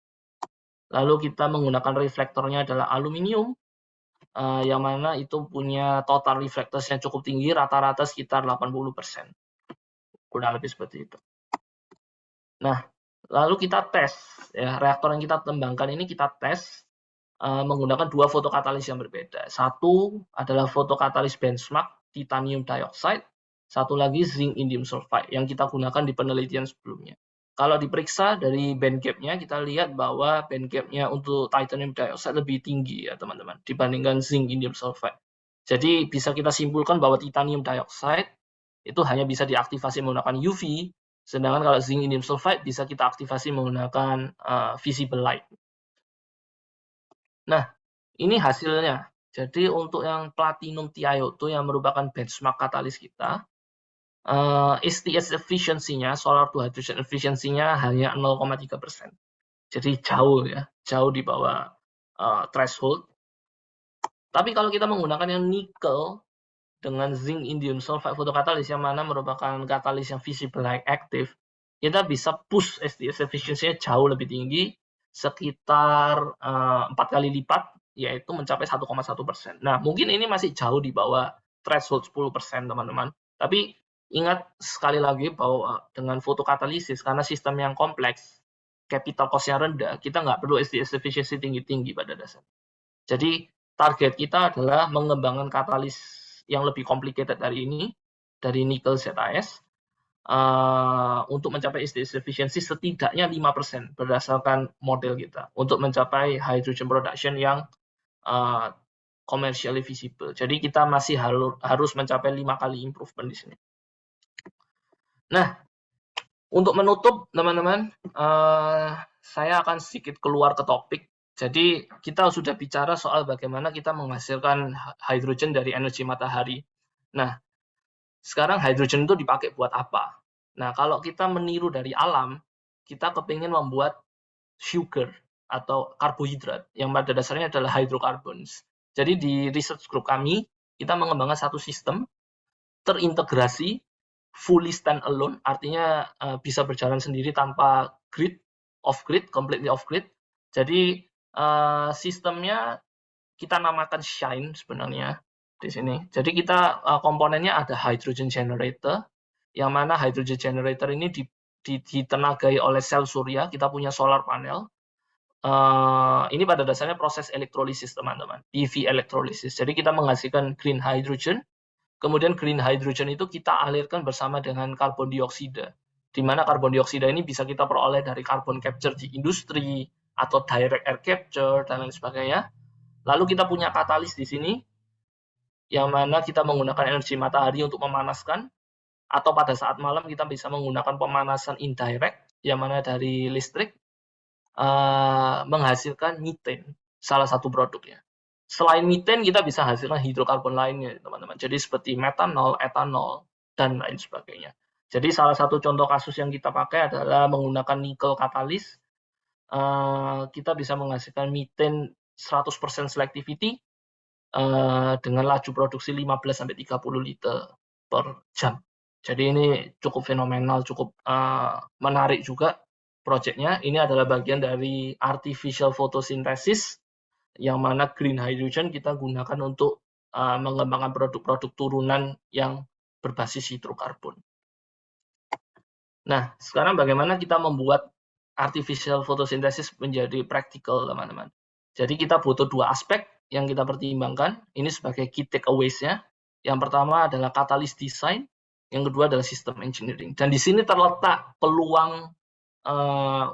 Lalu kita menggunakan reflektornya adalah aluminium, yang mana itu punya total reflectors yang cukup tinggi, rata-rata sekitar 80%. Kurang lebih seperti itu. Nah, lalu kita tes, ya, reaktor yang kita kembangkan ini kita tes menggunakan dua fotokatalis yang berbeda. Satu adalah fotokatalis benchmark titanium dioxide, satu lagi zinc indium sulfide yang kita gunakan di penelitian sebelumnya. Kalau diperiksa dari band gap-nya, kita lihat bahwa band gap-nya untuk titanium dioxide lebih tinggi ya teman-teman dibandingkan zinc indium sulfide. Jadi bisa kita simpulkan bahwa titanium dioxide itu hanya bisa diaktifasi menggunakan UV, sedangkan kalau zinc indium sulfide bisa kita aktifasi menggunakan visible light. Nah, ini hasilnya. Jadi untuk yang platinum TiO2 yang merupakan benchmark katalis kita, STS efficiency-nya, solar to hydrogen efficiency-nya hanya 0,3%. Jadi jauh ya, jauh di bawah threshold. Tapi kalau kita menggunakan yang nickel dengan zinc indium sulfide fotokatalis yang mana merupakan katalis yang visible light active, kita bisa push STS efficiency-nya jauh lebih tinggi, sekitar 4 kali lipat, yaitu mencapai 1,1%. Nah, mungkin ini masih jauh di bawah threshold 10%, teman-teman. Tapi ingat sekali lagi bahwa dengan fotokatalisis, karena sistem yang kompleks, capital cost-nya rendah, kita nggak perlu STS efficiency tinggi-tinggi pada dasarnya. Jadi target kita adalah mengembangkan katalis yang lebih complicated dari ini, dari nikel ZAS, untuk mencapai STS efficiency setidaknya 5% berdasarkan model kita untuk mencapai hydrogen production yang commercially visible. Jadi kita masih harus mencapai 5 kali improvement di sini. Nah, untuk menutup teman-teman, saya akan sedikit keluar ke topik. Jadi kita sudah bicara soal bagaimana kita menghasilkan hydrogen dari energi matahari. Nah, sekarang hydrogen itu dipakai buat apa? Nah, kalau kita meniru dari alam, kita kepingin membuat sugar atau karbohidrat yang pada dasarnya adalah hydrocarbons. Jadi di research group kami, kita mengembangkan satu sistem terintegrasi, fully stand alone, artinya bisa berjalan sendiri tanpa completely off grid. Jadi sistemnya kita namakan Shine sebenarnya di sini. Jadi kita komponennya ada hydrogen generator, yang mana hydrogen generator ini ditenagai oleh sel surya. Kita punya solar panel. Ini pada dasarnya proses elektrolisis teman-teman, PV elektrolisis. Jadi kita menghasilkan green hydrogen. Kemudian green hydrogen itu kita alirkan bersama dengan karbon dioksida, di mana karbon dioksida ini bisa kita peroleh dari carbon capture di industri atau direct air capture dan lain sebagainya. Lalu kita punya katalis di sini, yang mana kita menggunakan energi matahari untuk memanaskan, atau pada saat malam kita bisa menggunakan pemanasan indirect, yang mana dari listrik, menghasilkan methane, salah satu produknya. Selain methane, kita bisa hasilkan hidrokarbon lainnya, teman-teman. Jadi seperti metanol, etanol, dan lain sebagainya. Jadi salah satu contoh kasus yang kita pakai adalah menggunakan nikel katalis. Kita bisa menghasilkan methane 100% selectivity dengan laju produksi 15-30 liter per jam. Jadi ini cukup fenomenal, cukup menarik juga proyeknya. Ini adalah bagian dari artificial photosynthesis, yang mana green hydrogen kita gunakan untuk mengembangkan produk-produk turunan yang berbasis hidrokarbon. Nah, sekarang bagaimana kita membuat artificial photosynthesis menjadi practical, teman-teman. Jadi kita butuh dua aspek yang kita pertimbangkan. Ini sebagai key takeaways-nya. Yang pertama adalah catalyst design, yang kedua adalah system engineering. Dan di sini terletak peluang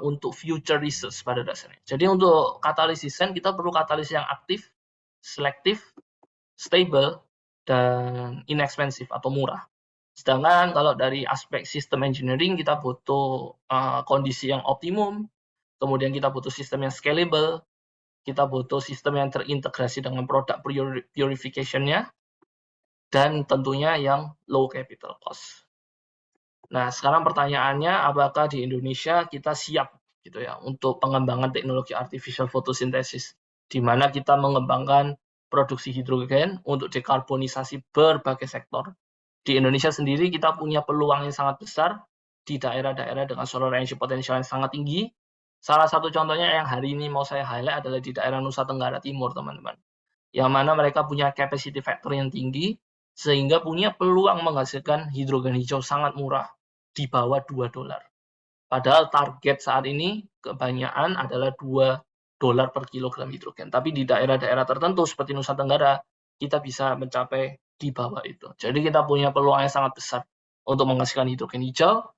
untuk future research pada dasarnya. Jadi untuk katalis design kita perlu katalis yang aktif, selektif, stable, dan inexpensive atau murah. Sedangkan kalau dari aspek system engineering kita butuh kondisi yang optimum, kemudian kita butuh sistem yang scalable, kita butuh sistem yang terintegrasi dengan produk purification-nya, dan tentunya yang low capital cost. Nah, sekarang pertanyaannya, apakah di Indonesia kita siap gitu ya untuk pengembangan teknologi artificial photosynthesis, di mana kita mengembangkan produksi hidrogen untuk dekarbonisasi berbagai sektor. Di Indonesia sendiri kita punya peluang yang sangat besar di daerah-daerah dengan solar energy potential yang sangat tinggi. Salah satu contohnya yang hari ini mau saya highlight adalah di daerah Nusa Tenggara Timur, teman-teman. Yang mana mereka punya capacity factor yang tinggi, sehingga punya peluang menghasilkan hidrogen hijau sangat murah, di bawah $2. Padahal target saat ini kebanyakan adalah $2 per kilogram hidrogen. Tapi di daerah-daerah tertentu seperti Nusa Tenggara, kita bisa mencapai di bawah itu. Jadi kita punya peluang yang sangat besar untuk menghasilkan hidrogen hijau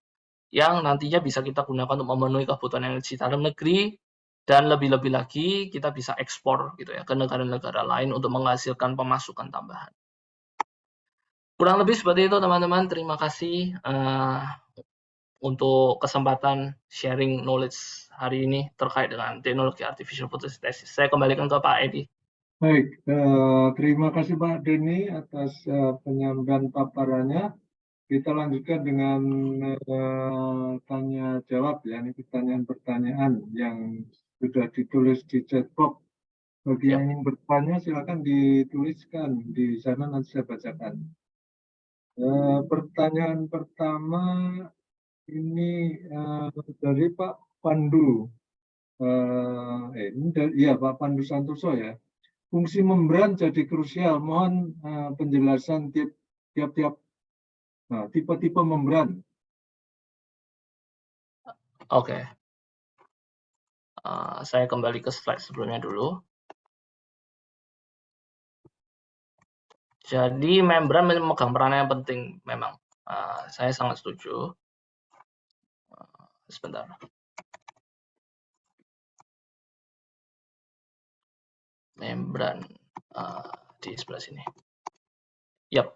yang nantinya bisa kita gunakan untuk memenuhi kebutuhan energi dalam negeri, dan lebih-lebih lagi kita bisa ekspor gitu ya ke negara-negara lain untuk menghasilkan pemasukan tambahan. Kurang lebih seperti itu teman-teman. Terima kasih untuk kesempatan sharing knowledge hari ini terkait dengan teknologi artificial photosynthesis. Saya kembalikan ke Pak Edi. Baik, terima kasih Pak Denny atas penyampaian paparannya. Kita lanjutkan dengan tanya jawab ya, ini pertanyaan-pertanyaan yang sudah ditulis di chat box. Bagi yang ingin bertanya silakan dituliskan di sana, nanti saya bacakan. Pertanyaan pertama ini dari Pak Pandu. Ini iya Pak Pandu Santoso ya. Fungsi membran jadi krusial. Mohon penjelasan tiap-tiap tipe-tipe membran. Oke. Saya kembali ke slide sebelumnya dulu. Jadi membran memegang peranan yang penting memang. Saya sangat setuju. Sebentar. Membran di sebelah sini. Yap.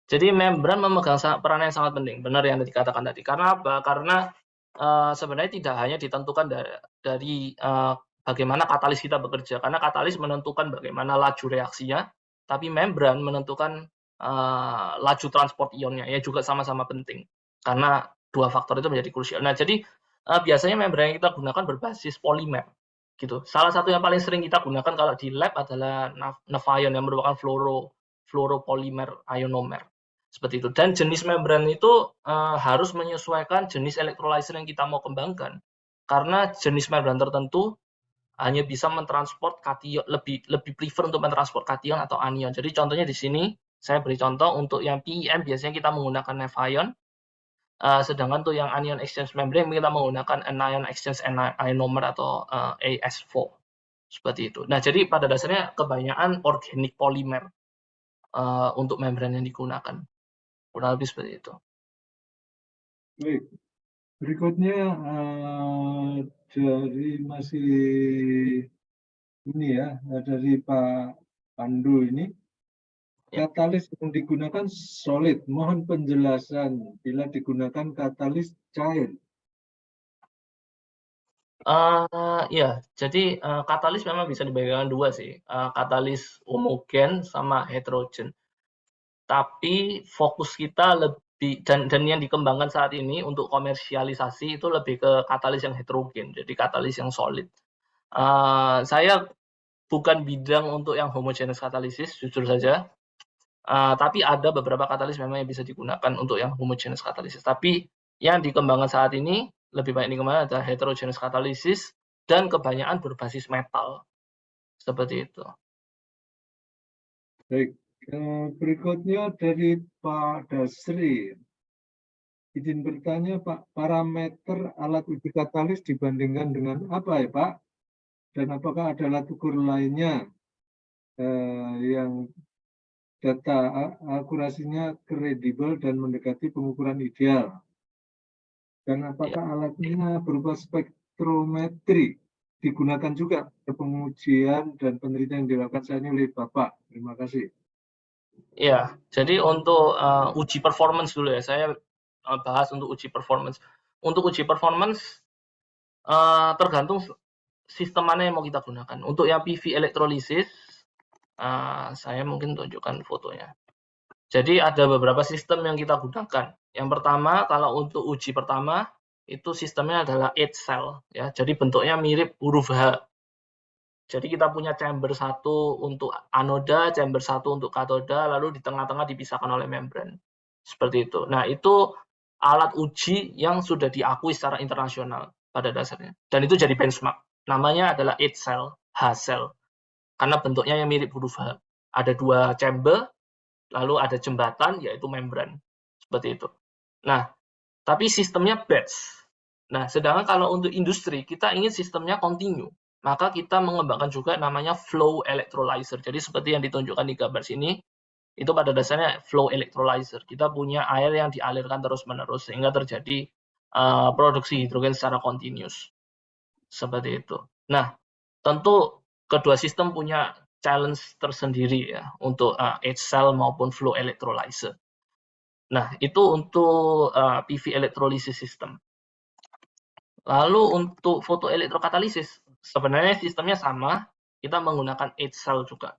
Jadi membran memegang peranan yang sangat penting. Benar yang dikatakan tadi. Karena apa? Karena sebenarnya tidak hanya ditentukan dari bagaimana katalis kita bekerja. Karena katalis menentukan bagaimana laju reaksinya, tapi membran menentukan laju transport ionnya. Ya juga sama-sama penting. Karena dua faktor itu menjadi krusial. Nah, jadi biasanya membran yang kita gunakan berbasis polimer. Gitu. Salah satu yang paling sering kita gunakan kalau di lab adalah Nafion yang merupakan fluoropolymer ionomer. Seperti itu. Dan jenis membran itu harus menyesuaikan jenis electrolyzer yang kita mau kembangkan. Karena jenis membran tertentu hanya bisa mentransport kation, lebih prefer untuk mentransport kation atau anion. Jadi contohnya di sini saya beri contoh untuk yang PEM biasanya kita menggunakan Nafion, sedangkan untuk yang anion exchange membrane kita menggunakan anion exchange ionomer atau AS4. Seperti itu. Nah, jadi pada dasarnya kebanyakan organik polimer untuk membran yang digunakan. Kurang lebih seperti itu. Baik. Berikutnya dari masih ini ya, dari Pak Pandu ini. Katalis yang digunakan solid. Mohon penjelasan bila digunakan katalis cair. Ya, jadi katalis memang bisa dibedakan dua sih, katalis homogen sama heterogen. Tapi fokus kita lebih dan yang dikembangkan saat ini untuk komersialisasi itu lebih ke katalis yang heterogen, jadi katalis yang solid. Saya bukan bidang untuk yang homogeneous katalisis, jujur saja. Tapi ada beberapa katalis memang yang bisa digunakan untuk yang homogeneous katalisis. Tapi yang dikembangkan saat ini lebih banyak dikembangkan adalah heterogeneous katalisis dan kebanyakan berbasis metal. Seperti itu. Baik. Berikutnya dari Pak Dasri. Izin bertanya Pak, parameter alat uji katalis dibandingkan dengan apa ya Pak? Dan apakah ada alat ukur lainnya yang data akurasinya kredibel dan mendekati pengukuran ideal? Dan apakah alatnya berupa spektrometri digunakan juga untuk pengujian dan penelitian yang dilakukan saat ini oleh Bapak? Terima kasih. Ya, jadi untuk uji performance dulu ya, saya bahas untuk uji performance. Untuk uji performance tergantung sistem mana yang mau kita gunakan. Untuk yang PV elektrolisis, saya mungkin tunjukkan fotonya. Jadi ada beberapa sistem yang kita gunakan. Yang pertama, kalau untuk uji pertama, itu sistemnya adalah 8 cell. Ya. Jadi bentuknya mirip huruf H. Jadi kita punya chamber satu untuk anoda, chamber satu untuk katoda, lalu di tengah-tengah dipisahkan oleh membran. Seperti itu. Nah, itu alat uji yang sudah diakui secara internasional pada dasarnya. Dan itu jadi benchmark. Namanya adalah 8 cell, H cell. Karena bentuknya yang mirip huruf H. Ada dua chamber, lalu ada jembatan, yaitu membran. Seperti itu. Nah, tapi sistemnya batch. Nah, sedangkan kalau untuk industri, kita ingin sistemnya continue. Maka kita mengembangkan juga namanya flow electrolyzer. Jadi seperti yang ditunjukkan di gambar sini, itu pada dasarnya flow electrolyzer. Kita punya air yang dialirkan terus-menerus, sehingga terjadi produksi hidrogen secara continuous. Seperti itu. Nah, tentu kedua sistem punya challenge tersendiri ya untuk H-cell maupun flow electrolyzer. Nah, itu untuk PV electrolysis system. Lalu untuk fotoelektrokatalisis, sebenarnya sistemnya sama, kita menggunakan H-cell juga.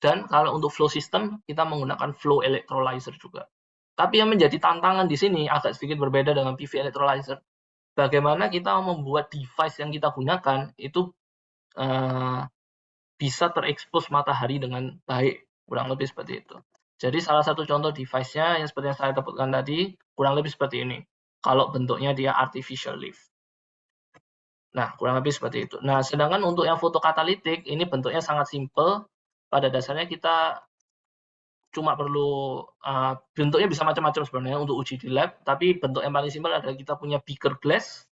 Dan kalau untuk flow system, kita menggunakan flow electrolyzer juga. Tapi yang menjadi tantangan di sini agak sedikit berbeda dengan PV electrolyzer. Bagaimana kita membuat device yang kita gunakan itu bisa terekspos matahari dengan baik, kurang lebih seperti itu. Jadi salah satu contoh device-nya yang seperti yang saya sebutkan tadi, kurang lebih seperti ini. Kalau bentuknya dia artificial leaf. Nah, kurang lebih seperti itu. Nah, sedangkan untuk yang fotokatalitik, ini bentuknya sangat simple. Pada dasarnya kita cuma perlu, bentuknya bisa macam-macam sebenarnya untuk uji di lab, tapi bentuk yang paling simpel adalah kita punya beaker glass,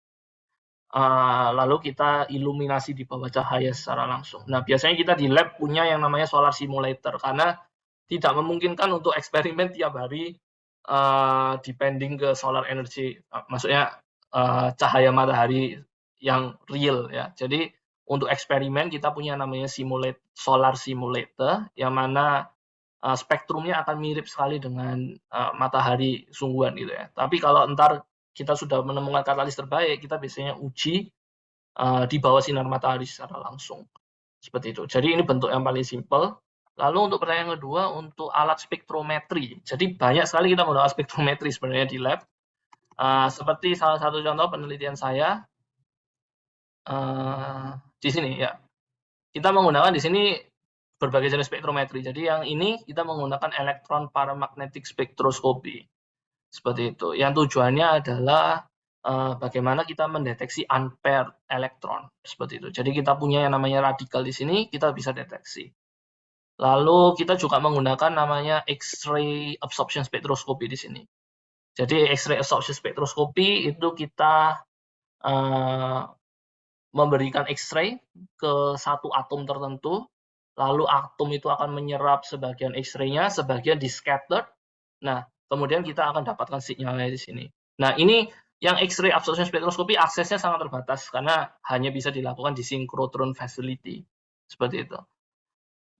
lalu kita iluminasi di bawah cahaya secara langsung. Nah, biasanya kita di lab punya yang namanya solar simulator, karena tidak memungkinkan untuk eksperimen tiap hari depending ke solar energy, maksudnya cahaya matahari yang real ya. Jadi untuk eksperimen kita punya namanya solar simulator yang mana spektrumnya akan mirip sekali dengan matahari sungguhan gitu ya. Tapi kalau ntar kita sudah menemukan katalis terbaik, kita biasanya uji di bawah sinar matahari secara langsung. Seperti itu. Jadi ini bentuk yang paling simpel. Lalu untuk pertanyaan kedua, untuk alat spektrometri. Jadi banyak sekali kita menggunakan spektrometri sebenarnya di lab. Seperti salah satu contoh penelitian saya di sini ya. Kita menggunakan di sini berbagai jenis spektrometri. Jadi yang ini kita menggunakan elektron paramagnetic spectroscopy. Seperti itu. Yang tujuannya adalah bagaimana kita mendeteksi unpaired elektron. Seperti itu. Jadi kita punya yang namanya radikal di sini, kita bisa deteksi. Lalu kita juga menggunakan namanya X-ray absorption spectroscopy di sini. Jadi X-ray absorption spectroscopy itu kita memberikan X-ray ke satu atom tertentu, lalu atom itu akan menyerap sebagian X-ray-nya, sebagian di-scattered. Nah, kemudian kita akan dapatkan sinyalnya di sini. Nah, ini yang X-ray absorption spectroscopy aksesnya sangat terbatas karena hanya bisa dilakukan di synchrotron facility. Seperti itu.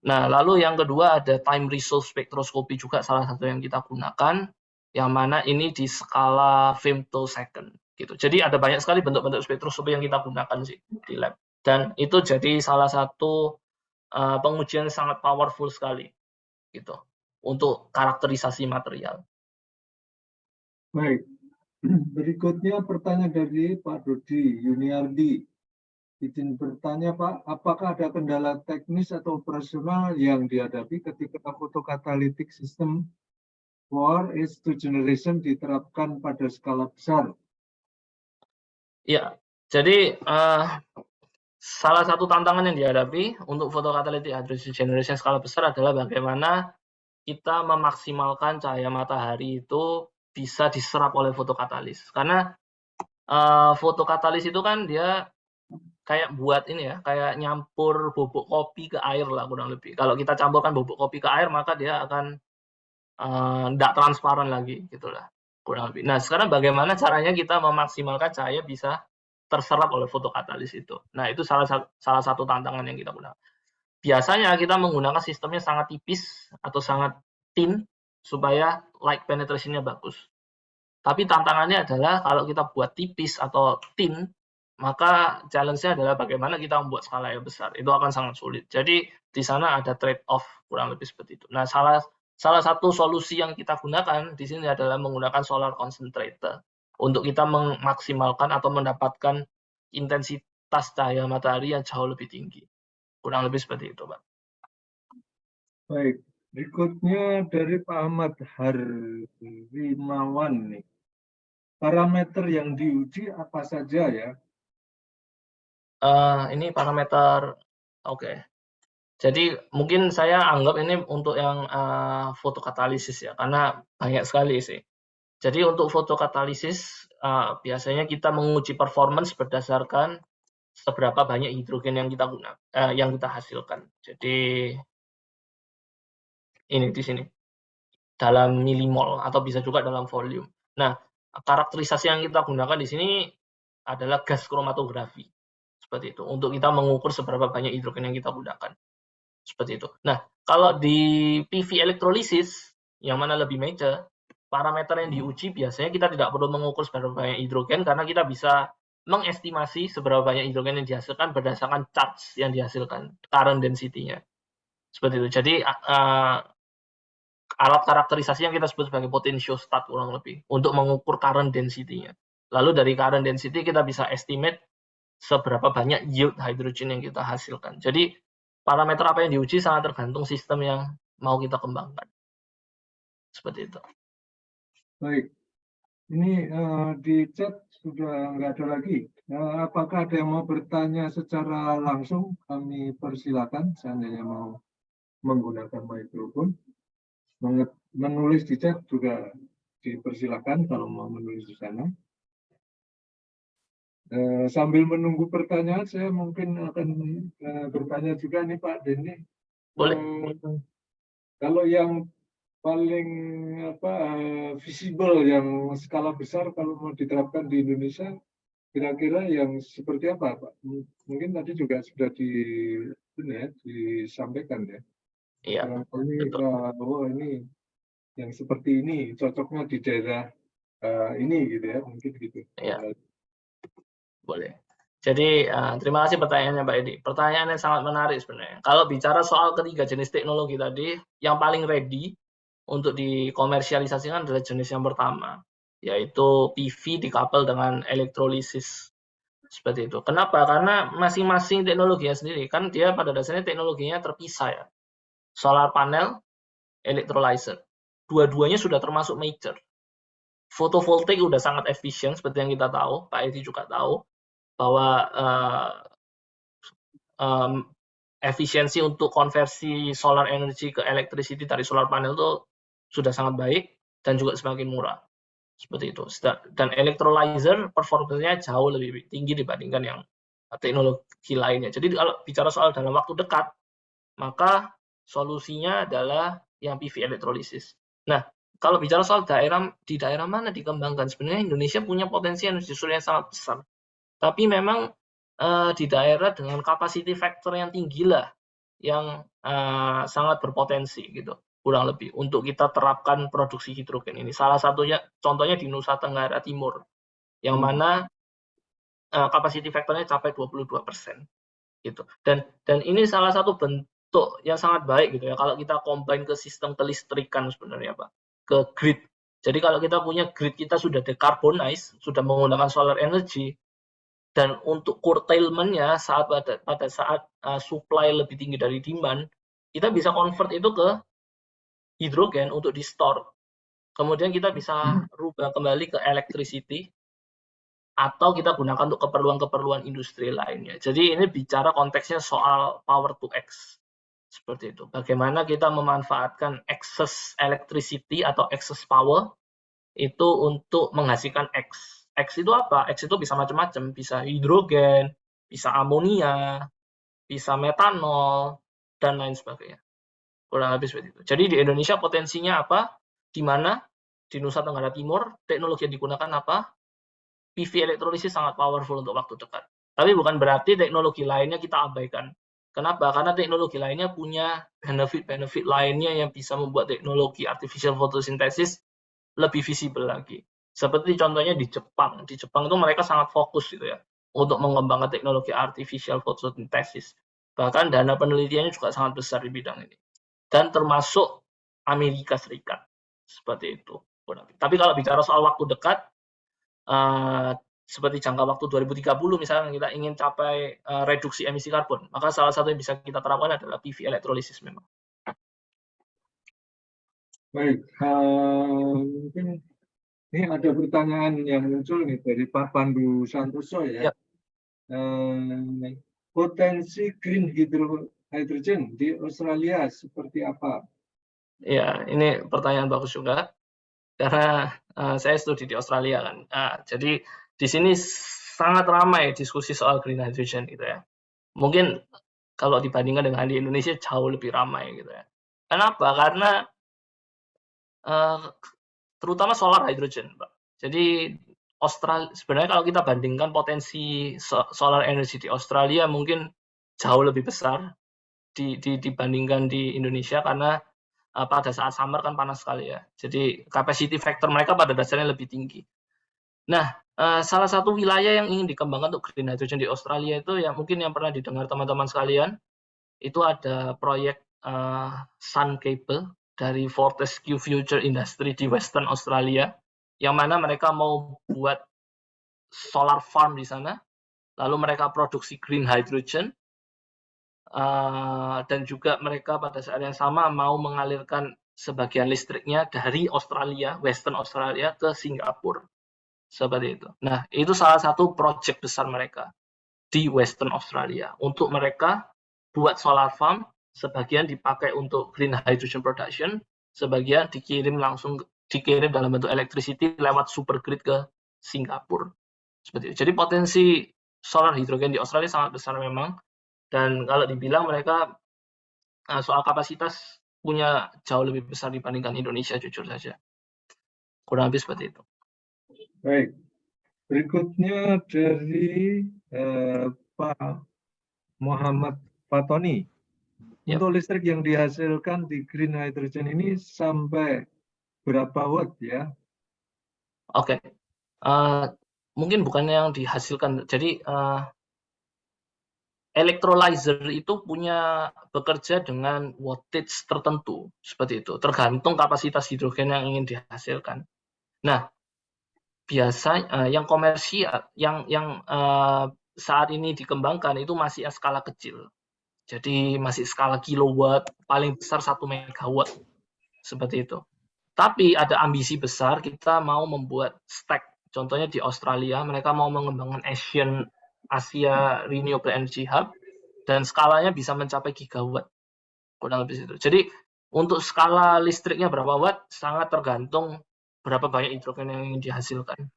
Nah, lalu yang kedua ada time resolve spectroscopy juga salah satu yang kita gunakan, yang mana ini di skala femtosecond gitu. Jadi ada banyak sekali bentuk-bentuk spektroskopi yang kita gunakan sih di lab. Dan itu jadi salah satu pengujian sangat powerful sekali gitu untuk karakterisasi material. Baik. Berikutnya pertanyaan dari Pak Dodi Yuniardi. Izin bertanya Pak, apakah ada kendala teknis atau operasional yang dihadapi ketika photocatalytic system for H2 generation diterapkan pada skala besar? Ya, jadi salah satu tantangan yang dihadapi untuk photocatalytic hydrogen generation skala besar adalah bagaimana kita memaksimalkan cahaya matahari itu bisa diserap oleh fotokatalis. Karena fotokatalis itu kan dia kayak buat ini ya, kayak nyampur bubuk kopi ke air lah kurang lebih. Kalau kita campurkan bubuk kopi ke air, maka dia akan tidak transparan lagi, gitulah kurang lebih. Nah, sekarang bagaimana caranya kita memaksimalkan cahaya bisa terserap oleh fotokatalis itu. Nah, itu salah satu tantangan yang kita gunakan. Biasanya kita menggunakan sistemnya sangat tipis atau sangat thin supaya light penetration-nya bagus. Tapi tantangannya adalah kalau kita buat tipis atau thin, maka challenge-nya adalah bagaimana kita membuat skala yang besar. Itu akan sangat sulit. Jadi di sana ada trade-off kurang lebih seperti itu. Nah, salah satu solusi yang kita gunakan di sini adalah menggunakan solar concentrator untuk kita memaksimalkan atau mendapatkan intensitas cahaya matahari yang jauh lebih tinggi. Kurang lebih seperti itu, Pak. Baik, berikutnya dari Pak Ahmad Harimawan nih. Parameter yang diuji apa saja ya? Ini parameter, oke. Jadi mungkin saya anggap ini untuk yang fotokatalisis ya, karena banyak sekali sih. Jadi untuk fotokatalisis biasanya kita menguji performance berdasarkan seberapa banyak hidrogen yang kita hasilkan. Jadi ini di sini dalam milimol atau bisa juga dalam volume. Nah, karakterisasi yang kita gunakan di sini adalah gas kromatografi. Seperti itu. Untuk kita mengukur seberapa banyak hidrogen yang kita gunakan. Seperti itu. Nah, kalau di PV elektrolisis, yang mana lebih major, parameter yang diuji biasanya kita tidak perlu mengukur seberapa banyak hidrogen karena kita bisa mengestimasi seberapa banyak hidrogen yang dihasilkan berdasarkan charge yang dihasilkan, current density-nya. Seperti itu. Jadi alat karakterisasi yang kita sebut sebagai potentiostat kurang lebih untuk mengukur current density-nya. Lalu dari current density kita bisa estimate seberapa banyak yield hydrogen yang kita hasilkan. Jadi parameter apa yang diuji sangat tergantung sistem yang mau kita kembangkan. Seperti itu. Baik, ini di chat sudah nggak ada lagi. Apakah ada yang mau bertanya secara langsung? Kami persilakan, seandainya mau menggunakan mikrofon. Menulis di chat juga dipersilakan kalau mau menulis di sana. Sambil menunggu pertanyaan, saya mungkin akan bertanya juga nih Pak Denny. Boleh. Kalau yang paling visible yang skala besar kalau mau diterapkan di Indonesia, kira-kira yang seperti apa, Pak? Mungkin tadi juga sudah disampaikan ya. Iya, Barangkali betul. ini yang seperti ini cocoknya di daerah ini gitu ya, mungkin gitu. Iya, boleh. Jadi, terima kasih pertanyaannya, Pak Edi. Pertanyaannya sangat menarik sebenarnya. Kalau bicara soal ketiga jenis teknologi tadi, yang paling ready untuk dikomersialisasikan adalah jenis yang pertama, yaitu PV dikapel dengan elektrolisis. Seperti itu. Kenapa? Karena masing-masing teknologinya sendiri, kan dia pada dasarnya teknologinya terpisah ya. Solar panel, electrolyzer. Dua-duanya sudah termasuk major. Fotovoltaik udah sangat efisien, seperti yang kita tahu, Pak Edi juga tahu, bahwa efisiensi untuk konversi solar energy ke electricity dari solar panel itu sudah sangat baik dan juga semakin murah. Seperti itu. Dan electrolyzer performanya jauh lebih tinggi dibandingkan yang teknologi lainnya. Jadi kalau bicara soal dalam waktu dekat, maka solusinya adalah yang PV electrolysis. Nah, kalau bicara soal di daerah mana dikembangkan, sebenarnya Indonesia punya potensi energi surya yang sangat besar. Tapi memang di daerah dengan capacity factor yang tinggi lah, yang sangat berpotensi gitu, kurang lebih untuk kita terapkan produksi hidrogen ini. Salah satunya, contohnya di Nusa Tenggara Timur, yang mana capacity factor-nya capai 22%. Gitu. Dan ini salah satu bentuk yang sangat baik gitu ya, kalau kita combine ke sistem kelistrikan sebenarnya, Pak, ke grid. Jadi kalau kita punya grid, kita sudah decarbonize, sudah menggunakan solar energy, dan untuk curtailment-nya pada saat supply lebih tinggi dari demand, kita bisa convert itu ke hidrogen untuk di-store. Kemudian kita bisa rubah kembali ke electricity, atau kita gunakan untuk keperluan-keperluan industri lainnya. Jadi ini bicara konteksnya soal power to X. Seperti itu. Bagaimana kita memanfaatkan excess electricity atau excess power itu untuk menghasilkan X. X itu apa? X itu bisa macam-macam, bisa hidrogen, bisa amonia, bisa metanol, dan lain sebagainya. Kurang lebih seperti itu. Jadi di Indonesia potensinya apa? Di mana? Di Nusa Tenggara Timur, teknologi yang digunakan apa? PV elektrolisis sangat powerful untuk waktu dekat. Tapi bukan berarti teknologi lainnya kita abaikan. Kenapa? Karena teknologi lainnya punya benefit-benefit lainnya yang bisa membuat teknologi artificial photosynthesis lebih visible lagi. Seperti contohnya di Jepang. Di Jepang itu mereka sangat fokus gitu ya untuk mengembangkan teknologi artificial photosynthesis. Bahkan dana penelitiannya juga sangat besar di bidang ini. Dan termasuk Amerika Serikat. Seperti itu. Tapi kalau bicara soal waktu dekat, seperti jangka waktu 2030 misalnya kita ingin capai reduksi emisi karbon, maka salah satu yang bisa kita terapkan adalah PV electrolysis memang. Baik, mungkin ini ada pertanyaan yang muncul nih dari Pak Pandu Santoso ya. Ya. Potensi green hydrogen di Australia seperti apa? Ya, ini pertanyaan bagus juga karena saya studi di Australia kan. Jadi di sini sangat ramai diskusi soal green hydrogen gitu ya. Mungkin kalau dibandingkan dengan di Indonesia jauh lebih ramai gitu ya. Kenapa? Karena terutama solar hydrogen, Pak. Jadi sebenarnya kalau kita bandingkan potensi solar energy di Australia mungkin jauh lebih besar dibandingkan di Indonesia karena pada saat summer kan panas sekali ya. Jadi capacity factor mereka pada dasarnya lebih tinggi. Nah, salah satu wilayah yang ingin dikembangkan untuk green hydrogen di Australia itu yang mungkin yang pernah didengar teman-teman sekalian, itu ada proyek Sun Cable dari Fortescue Future Industry di Western Australia, yang mana mereka mau buat solar farm di sana, lalu mereka produksi green hydrogen, dan juga mereka pada saat yang sama mau mengalirkan sebagian listriknya dari Australia, Western Australia ke Singapura. Seperti itu. Nah, itu salah satu proyek besar mereka di Western Australia. Untuk mereka buat solar farm, sebagian dipakai untuk green hydrogen production, sebagian dikirim dalam bentuk electricity lewat super grid ke Singapura. Seperti itu. Jadi potensi solar hidrogen di Australia sangat besar memang. Dan kalau dibilang mereka soal kapasitas punya jauh lebih besar dibandingkan Indonesia, jujur saja. Kurang lebih seperti itu. Baik. Berikutnya dari Pak Muhammad Fatoni. Yap. Untuk listrik yang dihasilkan di green hydrogen ini sampai berapa watt ya? Oke. Mungkin bukan yang dihasilkan. Jadi electrolyzer itu bekerja dengan wattage tertentu, seperti itu, tergantung kapasitas hidrogen yang ingin dihasilkan. Nah, yang komersial, yang saat ini dikembangkan itu masih skala kecil. Jadi masih skala kilowatt, paling besar 1 megawatt, seperti itu. Tapi ada ambisi besar, kita mau membuat stack. Contohnya di Australia, mereka mau mengembangkan Asia Renewable Energy Hub, dan skalanya bisa mencapai gigawatt, kurang lebih situ. Jadi untuk skala listriknya berapa watt sangat tergantung berapa banyak hidrogen yang ingin dihasilkan.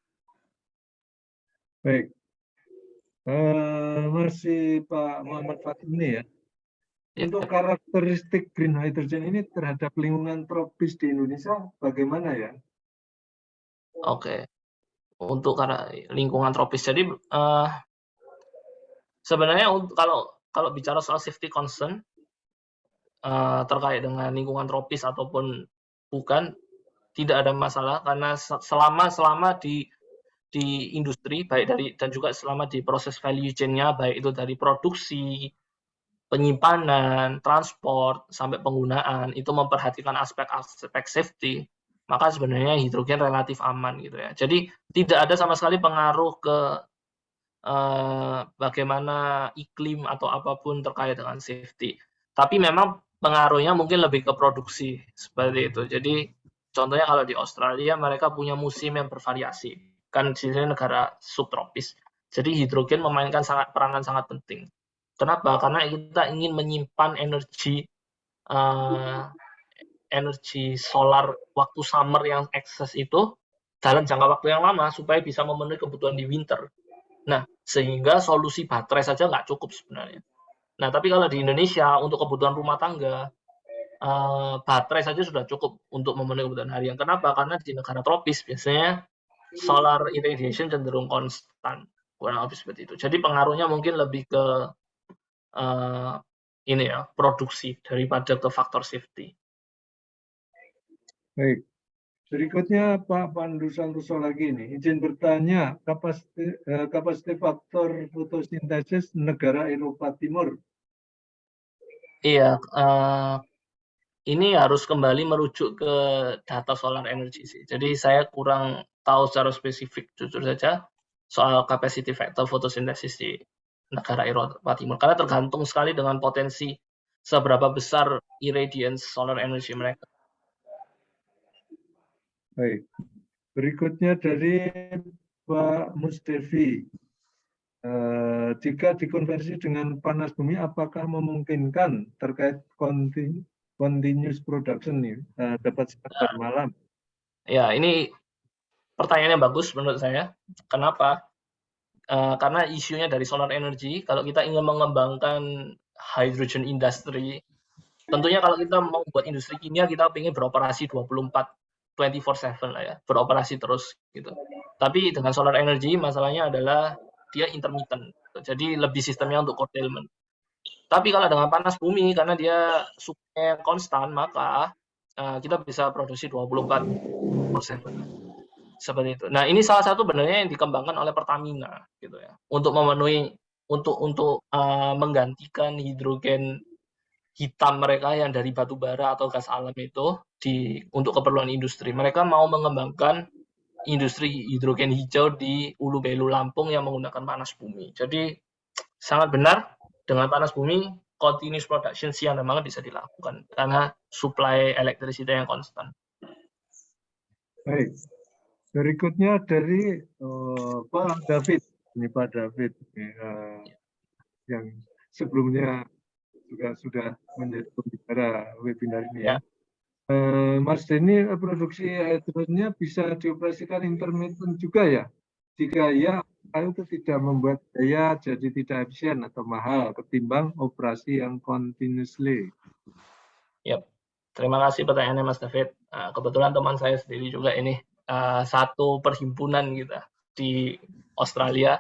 Baik. Masih Pak Muhammad Fatoni ya. Untuk karakteristik green hydrogen ini terhadap lingkungan tropis di Indonesia bagaimana ya? Oke. Untuk lingkungan tropis. Jadi sebenarnya kalau bicara soal safety concern terkait dengan lingkungan tropis ataupun bukan, tidak ada masalah karena selama di industri dan juga selama di proses value chain-nya, baik itu dari produksi, penyimpanan, transport sampai penggunaan, itu memperhatikan aspek safety, maka sebenarnya hidrogen relatif aman gitu ya. Jadi tidak ada sama sekali pengaruh ke bagaimana iklim atau apapun terkait dengan safety. Tapi memang pengaruhnya mungkin lebih ke produksi, seperti itu. Jadi contohnya kalau di Australia mereka punya musim yang bervariasi, kan di sini negara subtropis. Jadi hidrogen memainkan peranan sangat penting. Kenapa? Karena kita ingin menyimpan energi solar waktu summer yang ekses itu dalam jangka waktu yang lama supaya bisa memenuhi kebutuhan di winter. Nah, sehingga solusi baterai saja nggak cukup sebenarnya. Nah, tapi kalau di Indonesia untuk kebutuhan rumah tangga, baterai saja sudah cukup untuk memenuhi kebutuhan harian. Kenapa? Karena di negara tropis biasanya solar irradiation cenderung konstan, kurang lebih seperti itu. Jadi pengaruhnya mungkin lebih ke produksi daripada ke faktor safety. Baik. Berikutnya Pak Pandu Santoso lagi nih, izin bertanya, kapasitas faktor fotosintesis negara Eropa Timur. Iya, ini harus kembali merujuk ke data solar energy sih. Jadi saya kurang tahu secara spesifik, jujur saja, soal capacity factor fotosintesis di negara Eropa Timur. Karena tergantung sekali dengan potensi seberapa besar irradiance solar energy mereka. Baik. Berikutnya dari Pak Musdevi. Jika dikonversi dengan panas bumi, apakah memungkinkan terkait continuous production nih dapat sinar malam? Ya, ini pertanyaannya bagus menurut saya. Kenapa? Karena isunya dari solar energy, kalau kita ingin mengembangkan hydrogen industry, tentunya kalau kita mau buat industri kimia, kita ingin beroperasi 24/7 lah ya, beroperasi terus gitu. Tapi dengan solar energy, masalahnya adalah dia intermittent, jadi lebih sistemnya untuk curtailment. Tapi kalau dengan panas bumi, karena dia suhunya konstan, maka kita bisa produksi 24/7. Seperti itu. Nah, ini salah satu benarnya yang dikembangkan oleh Pertamina gitu ya. Untuk memenuhi untuk menggantikan hidrogen hitam mereka yang dari batu bara atau gas alam itu untuk keperluan industri. Mereka mau mengembangkan industri hidrogen hijau di Ulu Belu Lampung yang menggunakan panas bumi. Jadi sangat benar dengan panas bumi continuous production siang dan malam bisa dilakukan karena supply elektrisiti yang konstan. Baik. Berikutnya dari Pak David. Ini Pak David yang sebelumnya juga sudah menjadi pembicara webinar ini ya. Mas Denny, produksi hidrogennya bisa dioperasikan intermittent juga ya? Jika ya, itu tidak membuat daya jadi tidak efisien atau mahal ketimbang operasi yang continuously. Yep. Terima kasih pertanyaannya Mas David. Kebetulan teman saya sendiri juga ini satu perhimpunan kita di Australia.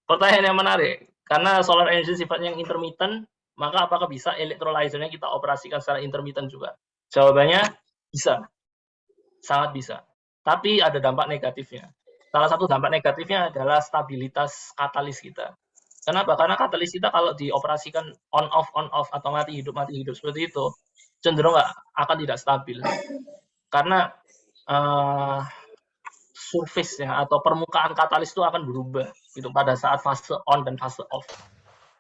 Pertanyaan yang menarik, karena solar energy sifatnya yang intermittent, maka apakah bisa electrolyzer-nya kita operasikan secara intermittent juga? Jawabannya bisa, sangat bisa. Tapi ada dampak negatifnya. Salah satu dampak negatifnya adalah stabilitas katalis kita. Kenapa? Karena katalis kita kalau dioperasikan on off atau mati hidup seperti itu, cenderung akan tidak stabil. Karena surface-nya atau permukaan katalis itu akan berubah gitu pada saat fase on dan fase off.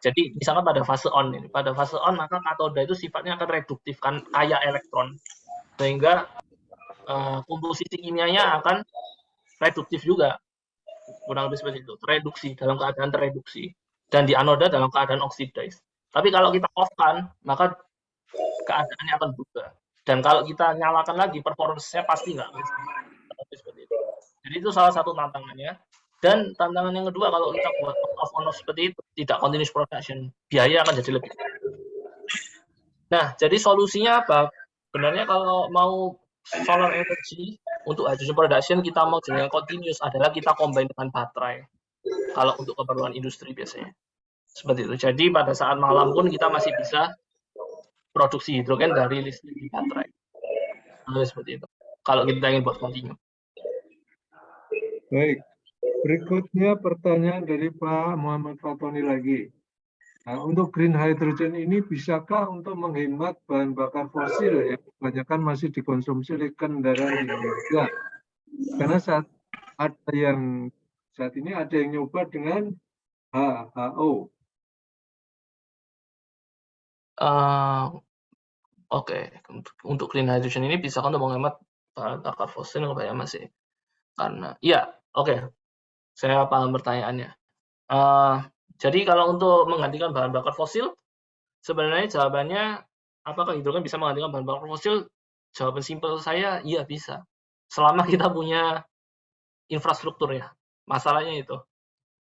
Jadi misalnya pada fase on ini, pada fase on maka katoda itu sifatnya akan reduktif kan kaya elektron, sehingga komposisi kimianya akan reduktif juga, kurang lebih seperti itu, tereduksi, dalam keadaan tereduksi, dan di anoda dalam keadaan oxidize. Tapi kalau kita off-kan, maka keadaannya akan berubah. Dan kalau kita nyalakan lagi, performance-nya pasti nggak akan sama. Seperti itu. Jadi itu salah satu tantangannya. Dan tantangan yang kedua, kalau kita buat on-off seperti itu, tidak continuous production, biaya akan jadi lebih. Nah, jadi solusinya apa? Sebenarnya kalau mau solar energy untuk hydrogen production, kita mau jalan continuous adalah kita combine dengan baterai. Kalau untuk keperluan industri biasanya. Seperti itu. Jadi pada saat malam pun kita masih bisa produksi hidrogen dari listrik di baterai. Seperti itu. Kalau kita ingin buat continue. Baik. Berikutnya pertanyaan dari Pak Muhammad Fatoni lagi. Nah, untuk green hydrogen ini bisakah untuk menghemat bahan bakar fosil yang kebanyakan masih dikonsumsi oleh kendaraan di Indonesia? Karena saat ini ada yang nyoba dengan HHO. Oke. Untuk green hydrogen ini bisakah untuk menghemat bahan bakar fosil yang kebanyakan masih? Karena iya, oke. Saya paham pertanyaannya. Jadi kalau untuk menggantikan bahan bakar fosil, sebenarnya jawabannya apakah hidrogen bisa menggantikan bahan bakar fosil? Jawaban simpel saya, iya bisa. Selama kita punya infrastruktur ya. Masalahnya itu.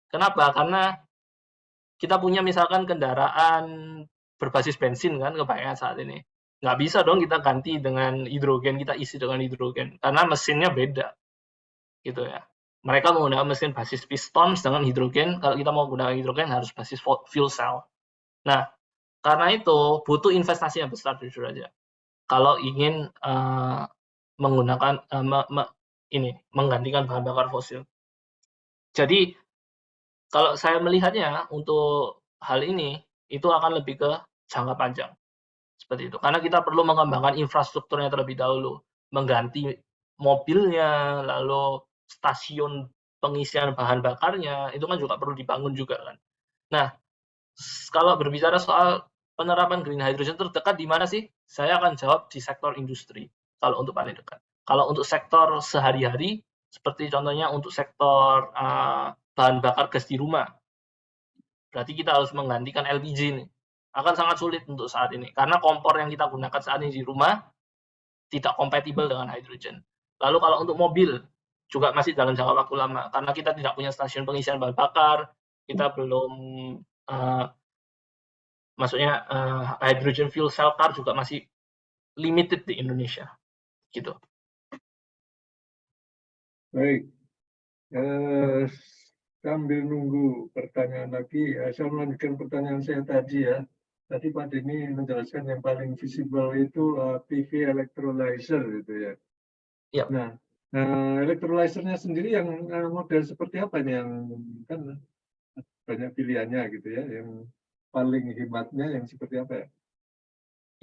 Kenapa? Karena kita punya misalkan kendaraan berbasis bensin kan kebanyakan saat ini. Nggak bisa dong kita ganti dengan hidrogen, kita isi dengan hidrogen. Karena mesinnya beda. Gitu ya. Mereka menggunakan mesin basis piston, sedangkan hidrogen, kalau kita mau gunakan hidrogen harus basis fuel cell. Nah, karena itu butuh investasi yang besar jujur aja. Kalau ingin menggunakan menggantikan bahan bakar fosil. Jadi kalau saya melihatnya untuk hal ini itu akan lebih ke jangka panjang. Seperti itu. Karena kita perlu mengembangkan infrastrukturnya terlebih dahulu, mengganti mobilnya, lalu stasiun pengisian bahan bakarnya, itu kan juga perlu dibangun juga kan. Nah, kalau berbicara soal penerapan green hydrogen terdekat di mana sih? Saya akan jawab di sektor industri, kalau untuk paling dekat. Kalau untuk sektor sehari-hari, seperti contohnya untuk sektor bahan bakar gas di rumah, berarti kita harus menggantikan LPG nih. Akan sangat sulit untuk saat ini, karena kompor yang kita gunakan saat ini di rumah tidak kompatibel dengan hydrogen. Lalu kalau untuk mobil, juga masih dalam jangka waktu lama, karena kita tidak punya stasiun pengisian bahan bakar, kita belum, maksudnya hydrogen fuel cell car juga masih limited di Indonesia. Gitu. Baik. Sambil nunggu pertanyaan lagi, saya melanjutkan pertanyaan saya tadi ya. Tadi Pak Denny menjelaskan yang paling visible itu PV electrolyzer gitu ya. Yep. Nah, electrolyzernya sendiri yang model seperti apa nih yang kan banyak pilihannya gitu ya, yang paling hematnya yang seperti apa ya?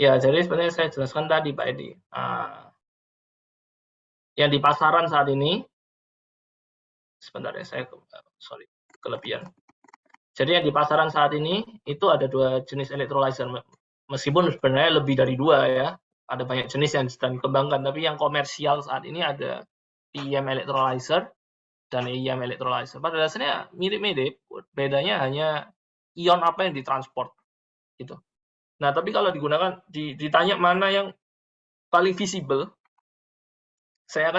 Ya, jadi sebenarnya saya jelaskan tadi Pak Edi. Yang di pasaran saat ini, sebentar ya, saya kelebihan. Jadi yang di pasaran saat ini itu ada 2 jenis electrolyzer. Meskipun sebenarnya lebih dari 2 ya. Ada banyak jenis yang sedang dikembangkan, tapi yang komersial saat ini ada PEM electrolyzer dan EM electrolyzer. Pada dasarnya mirip-mirip, bedanya hanya ion apa yang ditransport gitu. Nah, tapi kalau digunakan ditanya mana yang paling visible, saya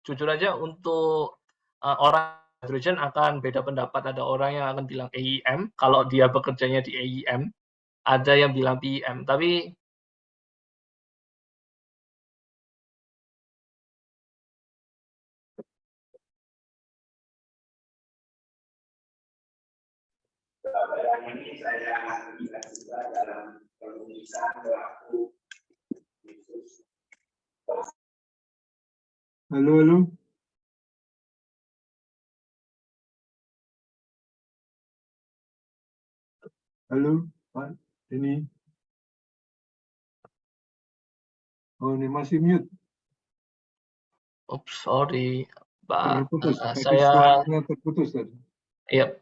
jujur aja untuk orang hydrogen akan beda pendapat. Ada orang yang akan bilang AEM kalau dia bekerjanya di AEM, ada yang bilang PEM. Tapi yang ini saya lihat juga dalam penulisan pelaku. Halo, halo. Halo, Pak Denny. Oh, ini masih mute. Oops, sorry, Pak. Terputus. Tadi Saya, suaranya terputus tadi. iya,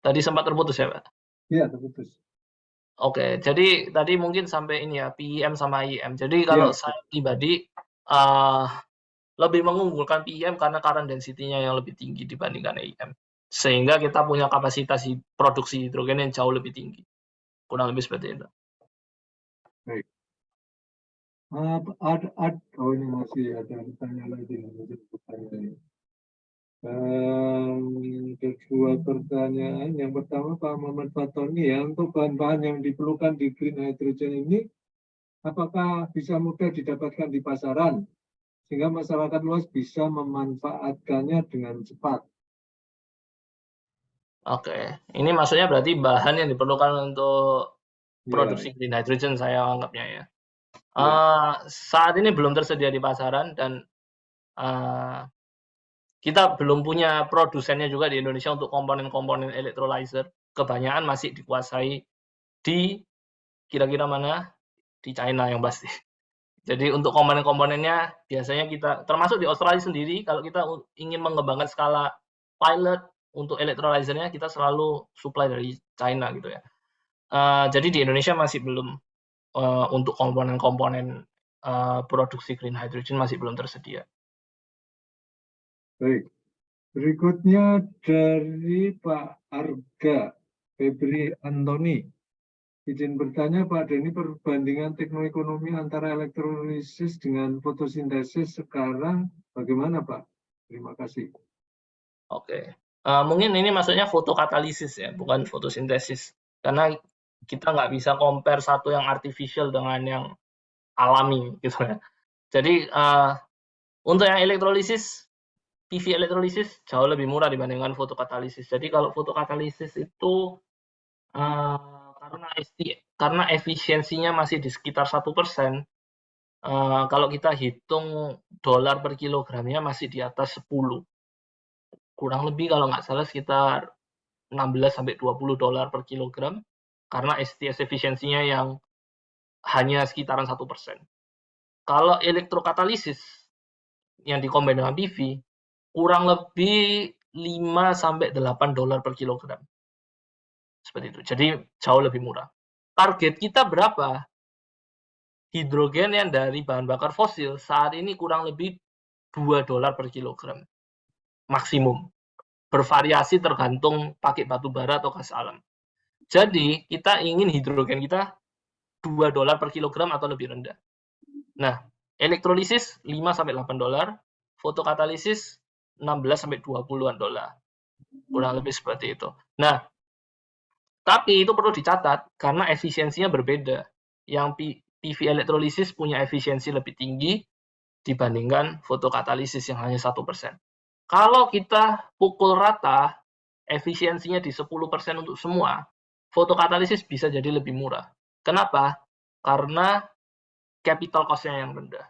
tadi sempat terputus ya, Pak? Iya, terputus. Oke, jadi tadi mungkin sampai ini ya, PIM sama IM. Jadi kalau Iya. saya pribadi lebih mengunggulkan PIM karena current density-nya yang lebih tinggi dibandingkan IM. Sehingga kita punya kapasitas produksi hidrogen yang jauh lebih tinggi. Kurang lebih seperti itu. Baik. Oh, ini masih ada pertanyaan lagi. Ada dua pertanyaan. Yang pertama, Pak Muhammad Fatoni, ya, untuk bahan-bahan yang diperlukan di green hydrogen ini, apakah bisa mudah didapatkan di pasaran, sehingga masyarakat luas bisa memanfaatkannya dengan cepat? Oke, ini maksudnya berarti bahan yang diperlukan untuk produksi green hydrogen saya anggapnya ya. Saat ini belum tersedia di pasaran dan kita belum punya produsennya juga di Indonesia untuk komponen-komponen electrolyzer. Kebanyakan masih dikuasai di kira-kira mana? Di China yang pasti. Jadi untuk komponen-komponennya biasanya kita, termasuk di Australia sendiri, kalau kita ingin mengembangkan skala pilot untuk electrolyzer-nya, kita selalu supply dari China gitu ya. Jadi di Indonesia masih belum, untuk komponen-komponen produksi green hydrogen masih belum tersedia. Baik. Berikutnya dari Pak Arga Febri Antoni. Izin bertanya Pak Denny, perbandingan teknologi ekonomi antara elektrolisis dengan fotosintesis sekarang bagaimana Pak? Terima kasih. Oke. Mungkin ini maksudnya fotokatalisis ya, bukan fotosintesis. Karena kita nggak bisa compare satu yang artificial dengan yang alami gitu ya. Jadi untuk yang elektrolisis, PV elektrolisis jauh lebih murah dibandingkan fotokatalisis. Jadi kalau fotokatalisis itu karena efisiensinya masih di sekitar 1%, kalau kita hitung dolar per kilogramnya masih di atas 10. Kurang lebih kalau nggak salah sekitar 16-20 dolar per kilogram, karena STS efisiensinya yang hanya sekitaran 1%. Kalau elektrokatalisis yang dikombin dengan PV, kurang lebih 5-8 dolar per kilogram. Seperti itu. Jadi jauh lebih murah. Target kita berapa? Hidrogen yang dari bahan bakar fosil saat ini kurang lebih 2 dolar per kilogram. Maksimum. Bervariasi tergantung pakai batu bara atau gas alam. Jadi kita ingin hidrogen kita 2 dolar per kilogram atau lebih rendah. Nah, elektrolisis 5-8 dolar, fotokatalisis 16-20-an dolar. Kurang lebih seperti itu. Nah, tapi itu perlu dicatat karena efisiensinya berbeda. Yang PV elektrolisis punya efisiensi lebih tinggi dibandingkan fotokatalisis yang hanya 1%. Kalau kita pukul rata efisiensinya di 10% untuk semua, fotokatalisis bisa jadi lebih murah. Kenapa? Karena capital cost-nya yang rendah.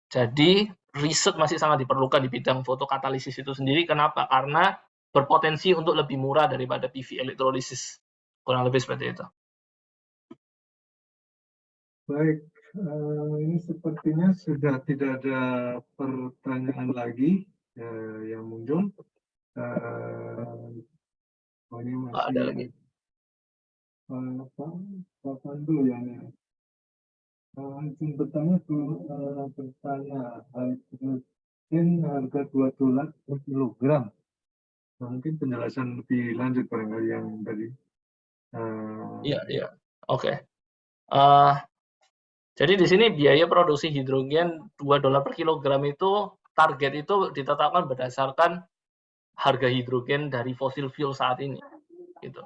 Jadi riset masih sangat diperlukan di bidang fotokatalisis itu sendiri. Kenapa? Karena berpotensi untuk lebih murah daripada PV elektrolisis. Kurang lebih seperti itu. Baik, ini sepertinya sudah tidak ada pertanyaan lagi yang muncul. Ini masih ada lagi. Pak Pandu yang izin bertanya hidrogen harga 2 dolar per kilogram. Mungkin penjelasan lebih lanjut barangkali yang tadi. Iya. Oke. Jadi di sini biaya produksi hidrogen 2 dolar per kilogram itu target itu ditetapkan berdasarkan harga hidrogen dari fosil fuel saat ini. Gitu.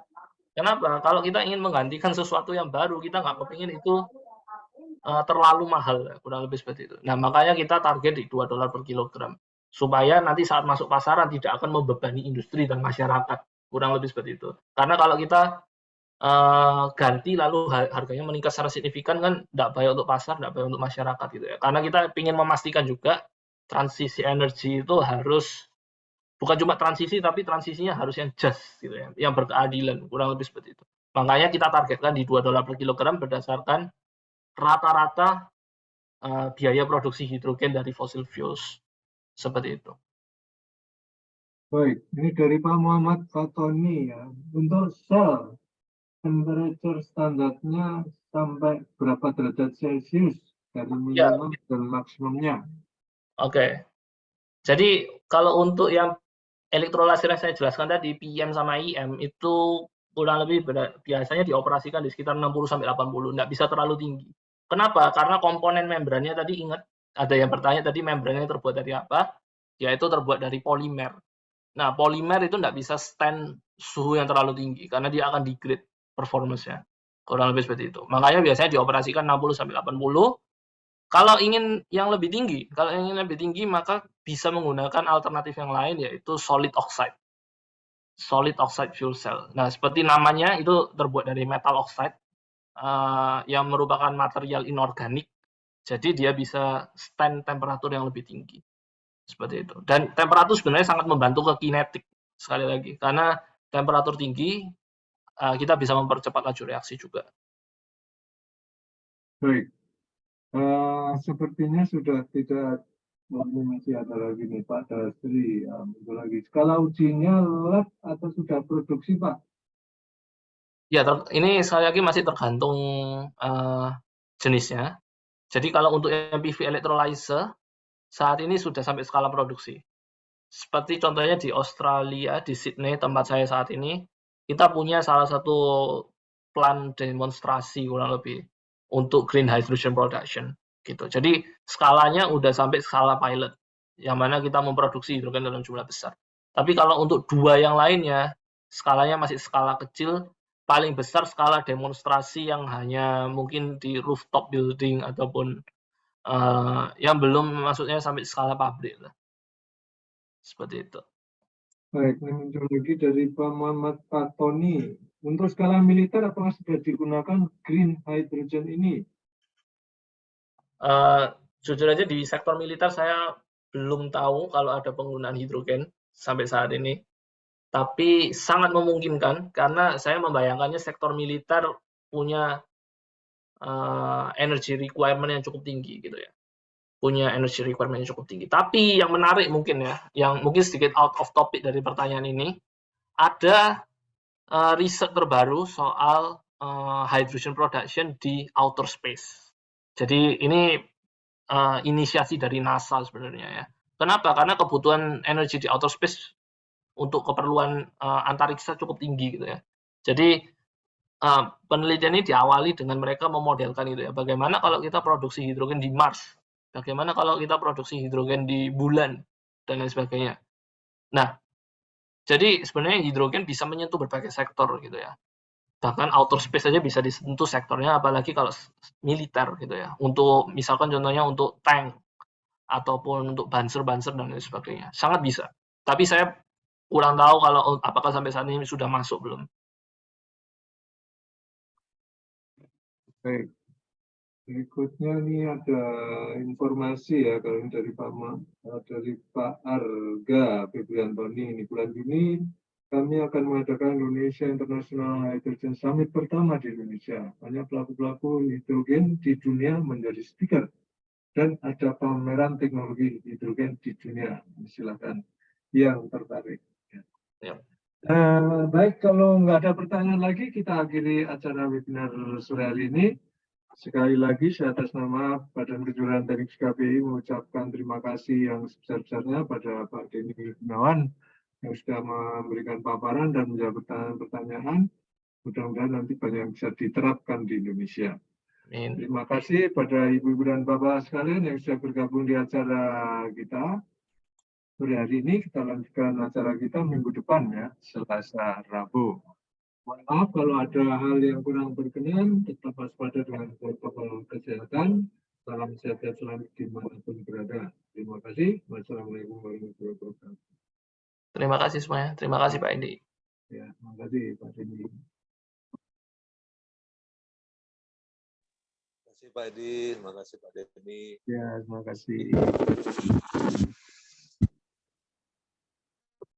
Kenapa? Kalau kita ingin menggantikan sesuatu yang baru, kita nggak kepingin itu terlalu mahal, kurang lebih seperti itu. Nah, makanya kita target di 2 dolar per kilogram. Supaya nanti saat masuk pasaran tidak akan membebani industri dan masyarakat. Kurang lebih seperti itu. Karena kalau kita ganti lalu harganya meningkat secara signifikan kan tidak baik untuk pasar, tidak baik untuk masyarakat gitu ya. Karena kita ingin memastikan juga transisi energi itu harus bukan cuma transisi, tapi transisinya harus yang just gitu ya, yang berkeadilan, kurang lebih seperti itu. Makanya kita targetkan di $2 per kilogram berdasarkan rata-rata biaya produksi hidrogen dari fossil fuels seperti itu. Baik, ini dari Pak Muhammad Fatoni ya. Untuk sel, temperature standarnya sampai berapa derajat Celcius dari Ya, minimum dan maksimumnya? oke. Jadi kalau untuk yang elektrolyzer yang saya jelaskan tadi, PM sama IM itu kurang lebih biasanya dioperasikan di sekitar 60-80, nggak bisa terlalu tinggi. Kenapa? Karena komponen membrannya tadi ingat, ada yang bertanya tadi membrannya terbuat dari apa? Yaitu terbuat dari polimer. Nah, polimer itu nggak bisa stand suhu yang terlalu tinggi, karena dia akan degrade performance-nya. Kurang lebih seperti itu. Makanya biasanya dioperasikan 60-80. Kalau ingin yang lebih tinggi, maka bisa menggunakan alternatif yang lain, yaitu solid oxide fuel cell. Nah, seperti namanya itu terbuat dari metal oxide yang merupakan material inorganik. Jadi dia bisa stand temperatur yang lebih tinggi. Seperti itu. Dan temperatur sebenarnya sangat membantu ke kinetik sekali lagi, karena temperatur tinggi kita bisa mempercepat laju reaksi juga. Baik, sepertinya sudah tidak masih ada lagi nih Pak Dasri. Lagi skala ujinya lab atau sudah produksi Pak? Ya, ini sekali lagi masih tergantung jenisnya. Jadi kalau untuk yang PV electrolyzer saat ini sudah sampai skala produksi. Seperti contohnya di Australia, di Sydney, tempat saya saat ini, kita punya salah satu plan demonstrasi kurang lebih untuk green hydrogen production gitu. Jadi skalanya udah sampai skala pilot, yang mana kita memproduksi hidrogen dalam jumlah besar. Tapi kalau untuk dua yang lainnya, skalanya masih skala kecil, paling besar skala demonstrasi yang hanya mungkin di rooftop building ataupun yang belum maksudnya sampai skala pabrik lah. Seperti itu. Baik, ini muncul lagi dari Pak Muhammad Fatoni. Untuk skala militer apakah sudah digunakan green hydrogen ini? Jujur aja di sektor militer saya belum tahu kalau ada penggunaan hidrogen sampai saat ini. Tapi sangat memungkinkan karena saya membayangkannya sektor militer punya energy requirement yang cukup tinggi gitu ya. Punya energy requirement yang cukup tinggi. Tapi yang menarik mungkin ya, yang mungkin sedikit out of topic dari pertanyaan ini, ada riset terbaru soal hydrogen production di outer space. Jadi ini inisiasi dari NASA sebenarnya ya. Kenapa? Karena kebutuhan energi di outer space untuk keperluan antariksa cukup tinggi gitu ya. Jadi penelitian ini diawali dengan mereka memodelkan itu ya. Bagaimana kalau kita produksi hidrogen di Mars? Bagaimana kalau kita produksi hidrogen di bulan dan lain sebagainya. Nah, jadi sebenarnya hidrogen bisa menyentuh berbagai sektor gitu ya. Bahkan outer space saja bisa disentuh sektornya, apalagi kalau militer gitu ya. Untuk misalkan contohnya untuk tank ataupun untuk banser-banser dan lain sebagainya. Sangat bisa. Tapi saya kurang tahu kalau apakah sampai saat ini sudah masuk belum. Baik. Berikutnya ini ada informasi ya kalau ini dari Pak Arga Febriantoni. Ini bulan Juni kami akan mengadakan Indonesia International Hydrogen Summit pertama di Indonesia. Banyak pelaku-pelaku hidrogen di dunia menjadi speaker dan ada pameran teknologi hidrogen di dunia. Silakan yang tertarik. Ya. Baik, kalau nggak ada pertanyaan lagi, kita akhiri acara webinar sore hari ini. Sekali lagi, saya atas nama Badan Kejuaraan Teknik KPI mengucapkan terima kasih yang sebesar-besarnya pada Pak Denny Gunawan yang sudah memberikan paparan dan menjawab pertanyaan. Mudah-mudahan nanti banyak yang bisa diterapkan di Indonesia. Amin. Terima kasih pada Ibu-Ibu dan Bapak sekalian yang sudah bergabung di acara kita. Sore hari ini kita lanjutkan acara kita minggu depan ya, Selasa, Rabu. Mohon maaf kalau ada hal yang kurang berkenan, tetap waspada dengan protokol kesehatan. Salam sehat selalu dimanapun berada. Terima kasih. Wassalamualaikum warahmatullahi wabarakatuh. Terima kasih semuanya. Terima kasih Pak Edi. Ya, terima kasih Pak Dendi. Pak Edi, terima kasih Pak Denny. Ya, terima kasih.